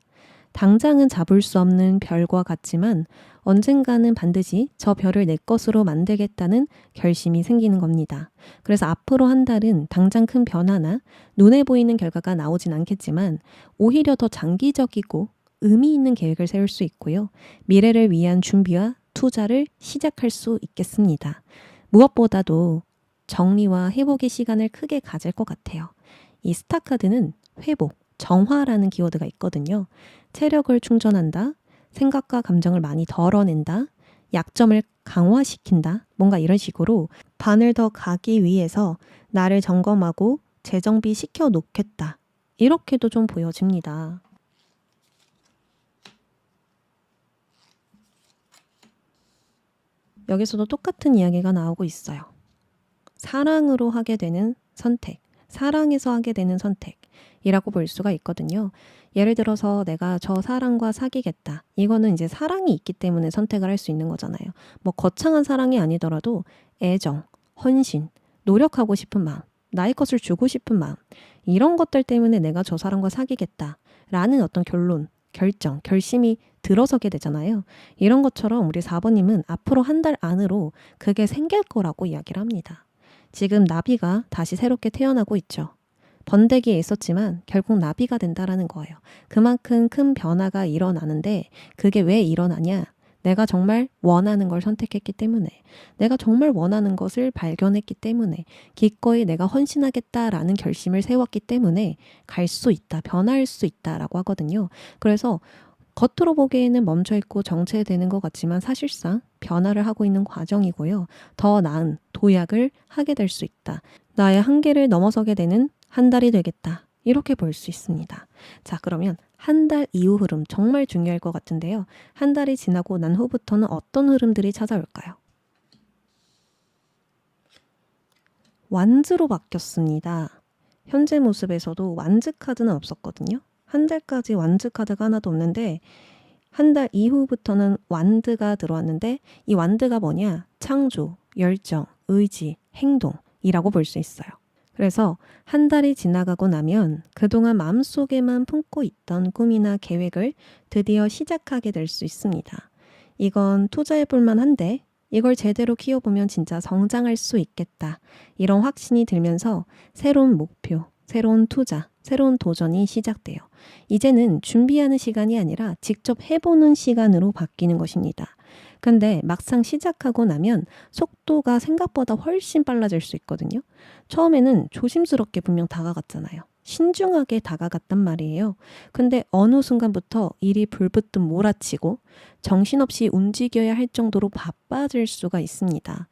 당장은 잡을 수 없는 별과 같지만 언젠가는 반드시 저 별을 내 것으로 만들겠다는 결심이 생기는 겁니다. 그래서 앞으로 한 달은 당장 큰 변화나 눈에 보이는 결과가 나오진 않겠지만 오히려 더 장기적이고 의미 있는 계획을 세울 수 있고요. 미래를 위한 준비와 투자를 시작할 수 있겠습니다. 무엇보다도 정리와 회복의 시간을 크게 가질 것 같아요. 이 스타카드는 회복, 정화라는 키워드가 있거든요. 체력을 충전한다, 생각과 감정을 많이 덜어낸다, 약점을 강화시킨다, 뭔가 이런 식으로 반을 더 가기 위해서 나를 점검하고 재정비 시켜 놓겠다. 이렇게도 좀 보여집니다. 여기서도 똑같은 이야기가 나오고 있어요. 사랑으로 하게 되는 선택, 사랑에서 하게 되는 선택이라고 볼 수가 있거든요. 예를 들어서 내가 저 사람과 사귀겠다. 이거는 이제 사랑이 있기 때문에 선택을 할 수 있는 거잖아요. 뭐 거창한 사랑이 아니더라도 애정, 헌신, 노력하고 싶은 마음, 나의 것을 주고 싶은 마음, 이런 것들 때문에 내가 저 사람과 사귀겠다라는 어떤 결론, 결정, 결심이 들어서게 되잖아요. 이런 것처럼 우리 4번님은 앞으로 한 달 안으로 그게 생길 거라고 이야기를 합니다. 지금 나비가 다시 새롭게 태어나고 있죠. 번데기에 있었지만 결국 나비가 된다라는 거예요. 그만큼 큰 변화가 일어나는데 그게 왜 일어나냐? 내가 정말 원하는 걸 선택했기 때문에, 내가 정말 원하는 것을 발견했기 때문에, 기꺼이 내가 헌신하겠다라는 결심을 세웠기 때문에 갈 수 있다, 변할 수 있다라고 하거든요. 그래서 겉으로 보기에는 멈춰있고 정체되는 것 같지만 사실상 변화를 하고 있는 과정이고요. 더 나은 도약을 하게 될 수 있다. 나의 한계를 넘어서게 되는 한 달이 되겠다. 이렇게 볼 수 있습니다. 자, 그러면 한 달 이후 흐름 정말 중요할 것 같은데요. 한 달이 지나고 난 후부터는 어떤 흐름들이 찾아올까요? 완즈로 바뀌었습니다. 현재 모습에서도 완즈 카드는 없었거든요. 한 달까지 완즈 카드가 하나도 없는데 한 달 이후부터는 완드가 들어왔는데 이 완드가 뭐냐? 창조, 열정, 의지, 행동이라고 볼 수 있어요. 그래서 한 달이 지나가고 나면 그동안 마음속에만 품고 있던 꿈이나 계획을 드디어 시작하게 될 수 있습니다. 이건 투자해 볼 만한데 이걸 제대로 키워보면 진짜 성장할 수 있겠다. 이런 확신이 들면서 새로운 목표, 새로운 투자, 새로운 도전이 시작돼요. 이제는 준비하는 시간이 아니라 직접 해보는 시간으로 바뀌는 것입니다. 근데 막상 시작하고 나면 속도가 생각보다 훨씬 빨라질 수 있거든요. 처음에는 조심스럽게 분명 다가갔잖아요. 신중하게 다가갔단 말이에요. 근데 어느 순간부터 일이 불붙듯 몰아치고 정신없이 움직여야 할 정도로 바빠질 수가 있습니다.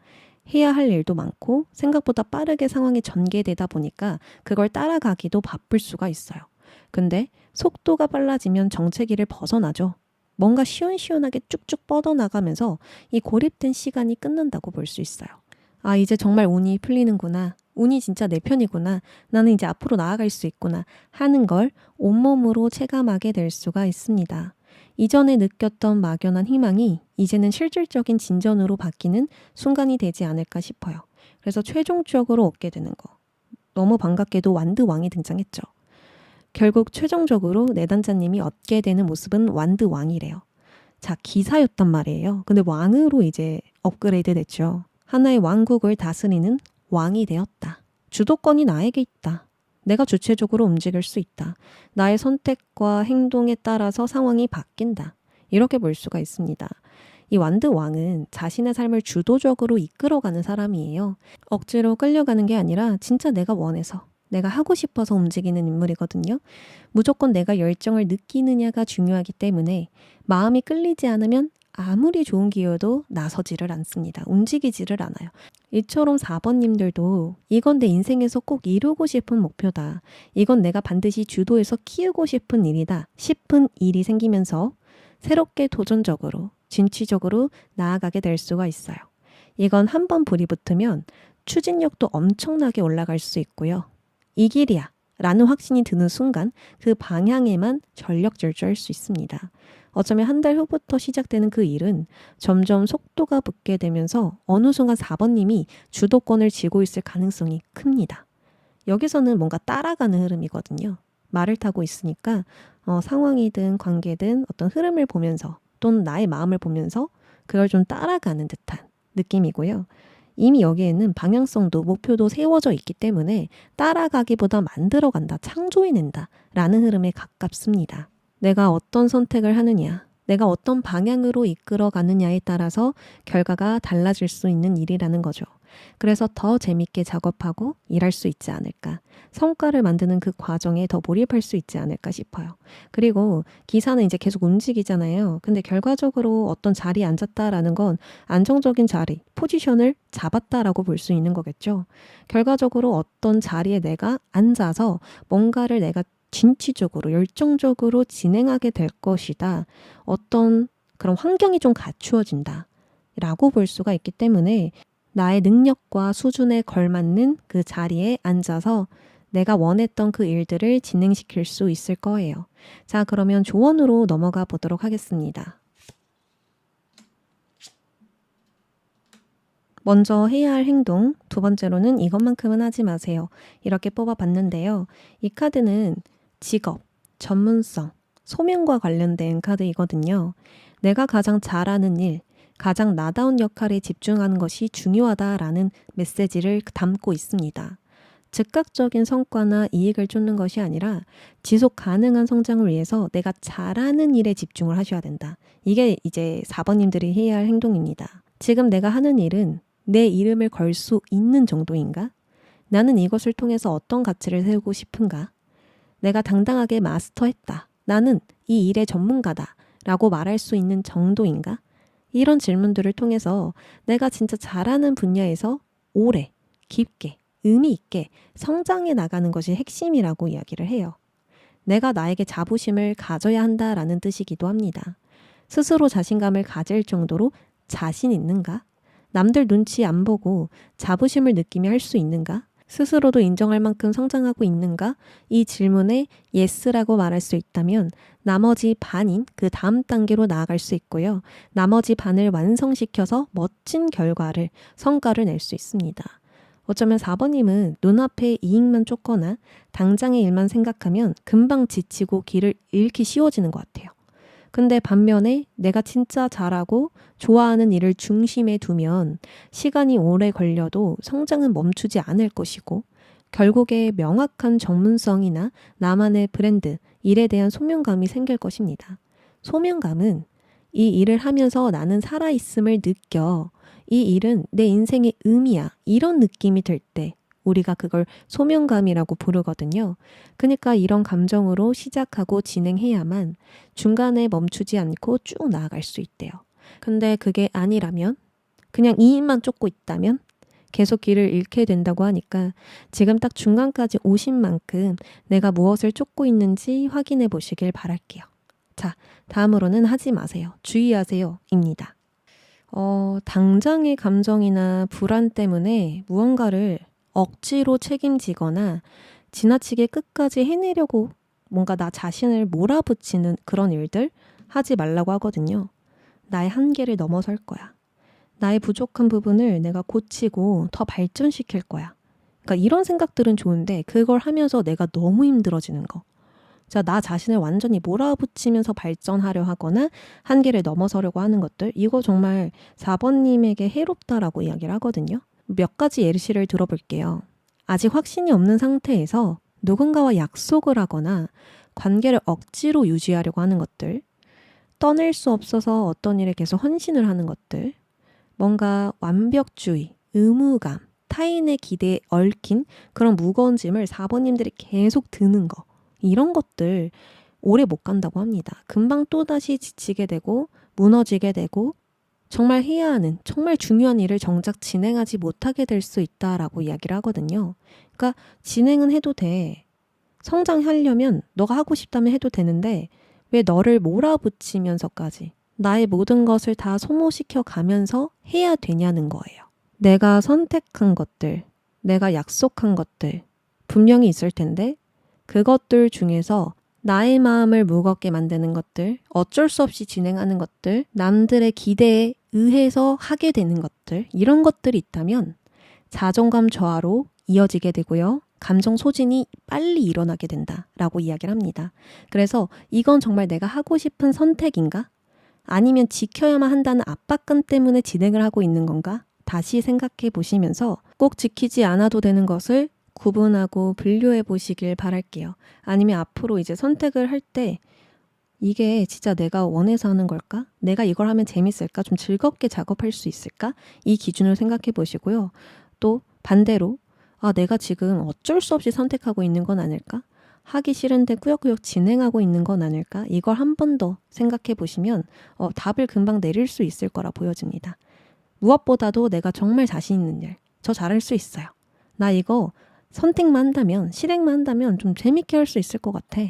해야 할 일도 많고 생각보다 빠르게 상황이 전개되다 보니까 그걸 따라가기도 바쁠 수가 있어요. 근데 속도가 빨라지면 정체기를 벗어나죠. 뭔가 시원시원하게 쭉쭉 뻗어나가면서 이 고립된 시간이 끝난다고 볼 수 있어요. 아, 이제 정말 운이 풀리는구나. 운이 진짜 내 편이구나. 나는 이제 앞으로 나아갈 수 있구나. 하는 걸 온몸으로 체감하게 될 수가 있습니다. 이전에 느꼈던 막연한 희망이 이제는 실질적인 진전으로 바뀌는 순간이 되지 않을까 싶어요. 그래서 최종적으로 얻게 되는 거. 너무 반갑게도 완드왕이 등장했죠. 결국 최종적으로 내단자님이 얻게 되는 모습은 완드왕이래요. 자, 기사였단 말이에요. 근데 왕으로 이제 업그레이드 됐죠. 하나의 왕국을 다스리는 왕이 되었다. 주도권이 나에게 있다. 내가 주체적으로 움직일 수 있다. 나의 선택과 행동에 따라서 상황이 바뀐다. 이렇게 볼 수가 있습니다. 이 완드 왕은 자신의 삶을 주도적으로 이끌어가는 사람이에요. 억지로 끌려가는 게 아니라 진짜 내가 원해서, 내가 하고 싶어서 움직이는 인물이거든요. 무조건 내가 열정을 느끼느냐가 중요하기 때문에 마음이 끌리지 않으면 아무리 좋은 기회도 나서지를 않습니다. 움직이지를 않아요. 이처럼 4번님들도 이건 내 인생에서 꼭 이루고 싶은 목표다. 이건 내가 반드시 주도해서 키우고 싶은 일이다 싶은 일이 생기면서 새롭게 도전적으로, 진취적으로 나아가게 될 수가 있어요. 이건 한번 불이 붙으면 추진력도 엄청나게 올라갈 수 있고요. 이 길이야 라는 확신이 드는 순간 그 방향에만 전력 질주할 수 있습니다. 어쩌면 한 달 후부터 시작되는 그 일은 점점 속도가 붙게 되면서 어느 순간 4번님이 주도권을 쥐고 있을 가능성이 큽니다. 여기서는 뭔가 따라가는 흐름이거든요. 말을 타고 있으니까 상황이든 관계든 어떤 흐름을 보면서 또는 나의 마음을 보면서 그걸 좀 따라가는 듯한 느낌이고요. 이미 여기에는 방향성도 목표도 세워져 있기 때문에 따라가기보다 만들어간다, 창조해낸다 라는 흐름에 가깝습니다. 내가 어떤 선택을 하느냐, 내가 어떤 방향으로 이끌어 가느냐에 따라서 결과가 달라질 수 있는 일이라는 거죠. 그래서 더 재밌게 작업하고 일할 수 있지 않을까. 성과를 만드는 그 과정에 더 몰입할 수 있지 않을까 싶어요. 그리고 기사는 이제 계속 움직이잖아요. 근데 결과적으로 어떤 자리에 앉았다라는 건 안정적인 자리, 포지션을 잡았다라고 볼 수 있는 거겠죠. 결과적으로 어떤 자리에 내가 앉아서 뭔가를 내가 진취적으로 열정적으로 진행하게 될 것이다. 어떤 그런 환경이 좀 갖추어진다. 라고 볼 수가 있기 때문에 나의 능력과 수준에 걸맞는 그 자리에 앉아서 내가 원했던 그 일들을 진행시킬 수 있을 거예요. 자, 그러면 조언으로 넘어가 보도록 하겠습니다. 먼저 해야 할 행동, 두 번째로는 이것만큼은 하지 마세요. 이렇게 뽑아봤는데요. 이 카드는 직업, 전문성, 소명과 관련된 카드이거든요. 내가 가장 잘하는 일, 가장 나다운 역할에 집중하는 것이 중요하다라는 메시지를 담고 있습니다. 즉각적인 성과나 이익을 쫓는 것이 아니라 지속 가능한 성장을 위해서 내가 잘하는 일에 집중을 하셔야 된다. 이게 이제 4번님들이 해야 할 행동입니다. 지금 내가 하는 일은 내 이름을 걸 수 있는 정도인가? 나는 이것을 통해서 어떤 가치를 세우고 싶은가? 내가 당당하게 마스터했다. 나는 이 일의 전문가다. 라고 말할 수 있는 정도인가? 이런 질문들을 통해서 내가 진짜 잘하는 분야에서 오래, 깊게, 의미 있게 성장해 나가는 것이 핵심이라고 이야기를 해요. 내가 나에게 자부심을 가져야 한다라는 뜻이기도 합니다. 스스로 자신감을 가질 정도로 자신 있는가? 남들 눈치 안 보고 자부심을 느끼며 할 수 있는가? 스스로도 인정할 만큼 성장하고 있는가? 이 질문에 예스라고 말할 수 있다면 나머지 반인 그 다음 단계로 나아갈 수 있고요. 나머지 반을 완성시켜서 멋진 결과를, 성과를 낼 수 있습니다. 어쩌면 4번님은 눈앞의 이익만 쫓거나 당장의 일만 생각하면 금방 지치고 길을 잃기 쉬워지는 것 같아요. 근데 반면에 내가 진짜 잘하고 좋아하는 일을 중심에 두면 시간이 오래 걸려도 성장은 멈추지 않을 것이고 결국에 명확한 전문성이나 나만의 브랜드, 일에 대한 소명감이 생길 것입니다. 소명감은 이 일을 하면서 나는 살아있음을 느껴. 이 일은 내 인생의 의미야. 이런 느낌이 들 때 우리가 그걸 소명감이라고 부르거든요. 그러니까 이런 감정으로 시작하고 진행해야만 중간에 멈추지 않고 쭉 나아갈 수 있대요. 근데 그게 아니라면 그냥 이 일만 쫓고 있다면 계속 길을 잃게 된다고 하니까 지금 딱 중간까지 오신 만큼 내가 무엇을 쫓고 있는지 확인해 보시길 바랄게요. 자, 다음으로는 하지 마세요. 주의하세요. 입니다. 당장의 감정이나 불안 때문에 무언가를 억지로 책임지거나 지나치게 끝까지 해내려고 뭔가 나 자신을 몰아붙이는 그런 일들 하지 말라고 하거든요. 나의 한계를 넘어설 거야. 나의 부족한 부분을 내가 고치고 더 발전시킬 거야. 그러니까 이런 생각들은 좋은데 그걸 하면서 내가 너무 힘들어지는 거. 자, 나 자신을 완전히 몰아붙이면서 발전하려 하거나 한계를 넘어서려고 하는 것들, 이거 정말 4번님에게 해롭다라고 이야기를 하거든요. 몇 가지 예시를 들어볼게요. 아직 확신이 없는 상태에서 누군가와 약속을 하거나 관계를 억지로 유지하려고 하는 것들, 떠날 수 없어서 어떤 일에 계속 헌신을 하는 것들, 뭔가 완벽주의, 의무감, 타인의 기대에 얽힌 그런 무거운 짐을 4번님들이 계속 드는 거, 이런 것들 오래 못 간다고 합니다. 금방 또다시 지치게 되고 무너지게 되고 정말 해야 하는 정말 중요한 일을 정작 진행하지 못하게 될 수 있다라고 이야기를 하거든요. 그러니까 진행은 해도 돼. 성장하려면 너가 하고 싶다면 해도 되는데 왜 너를 몰아붙이면서까지 나의 모든 것을 다 소모시켜 가면서 해야 되냐는 거예요. 내가 선택한 것들, 내가 약속한 것들 분명히 있을 텐데 그것들 중에서 나의 마음을 무겁게 만드는 것들, 어쩔 수 없이 진행하는 것들, 남들의 기대에 의해서 하게 되는 것들, 이런 것들이 있다면 자존감 저하로 이어지게 되고요. 감정 소진이 빨리 일어나게 된다라고 이야기를 합니다. 그래서 이건 정말 내가 하고 싶은 선택인가? 아니면 지켜야만 한다는 압박감 때문에 진행을 하고 있는 건가? 다시 생각해 보시면서 꼭 지키지 않아도 되는 것을 구분하고 분류해 보시길 바랄게요. 아니면 앞으로 이제 선택을 할 때 이게 진짜 내가 원해서 하는 걸까? 내가 이걸 하면 재밌을까? 좀 즐겁게 작업할 수 있을까? 이 기준을 생각해 보시고요. 또 반대로 내가 지금 어쩔 수 없이 선택하고 있는 건 아닐까? 하기 싫은데 꾸역꾸역 진행하고 있는 건 아닐까? 이걸 한 번 더 생각해 보시면 답을 금방 내릴 수 있을 거라 보여집니다. 무엇보다도 내가 정말 자신 있는 일, 저 잘할 수 있어요. 나 이거 선택만 한다면, 실행만 한다면 좀 재밌게 할 수 있을 것 같아.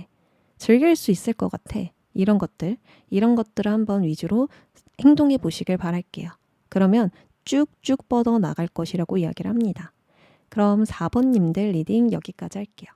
즐길 수 있을 것 같아. 이런 것들을 한번 위주로 행동해 보시길 바랄게요. 그러면 쭉쭉 뻗어 나갈 것이라고 이야기를 합니다. 그럼 4번님들 리딩 여기까지 할게요.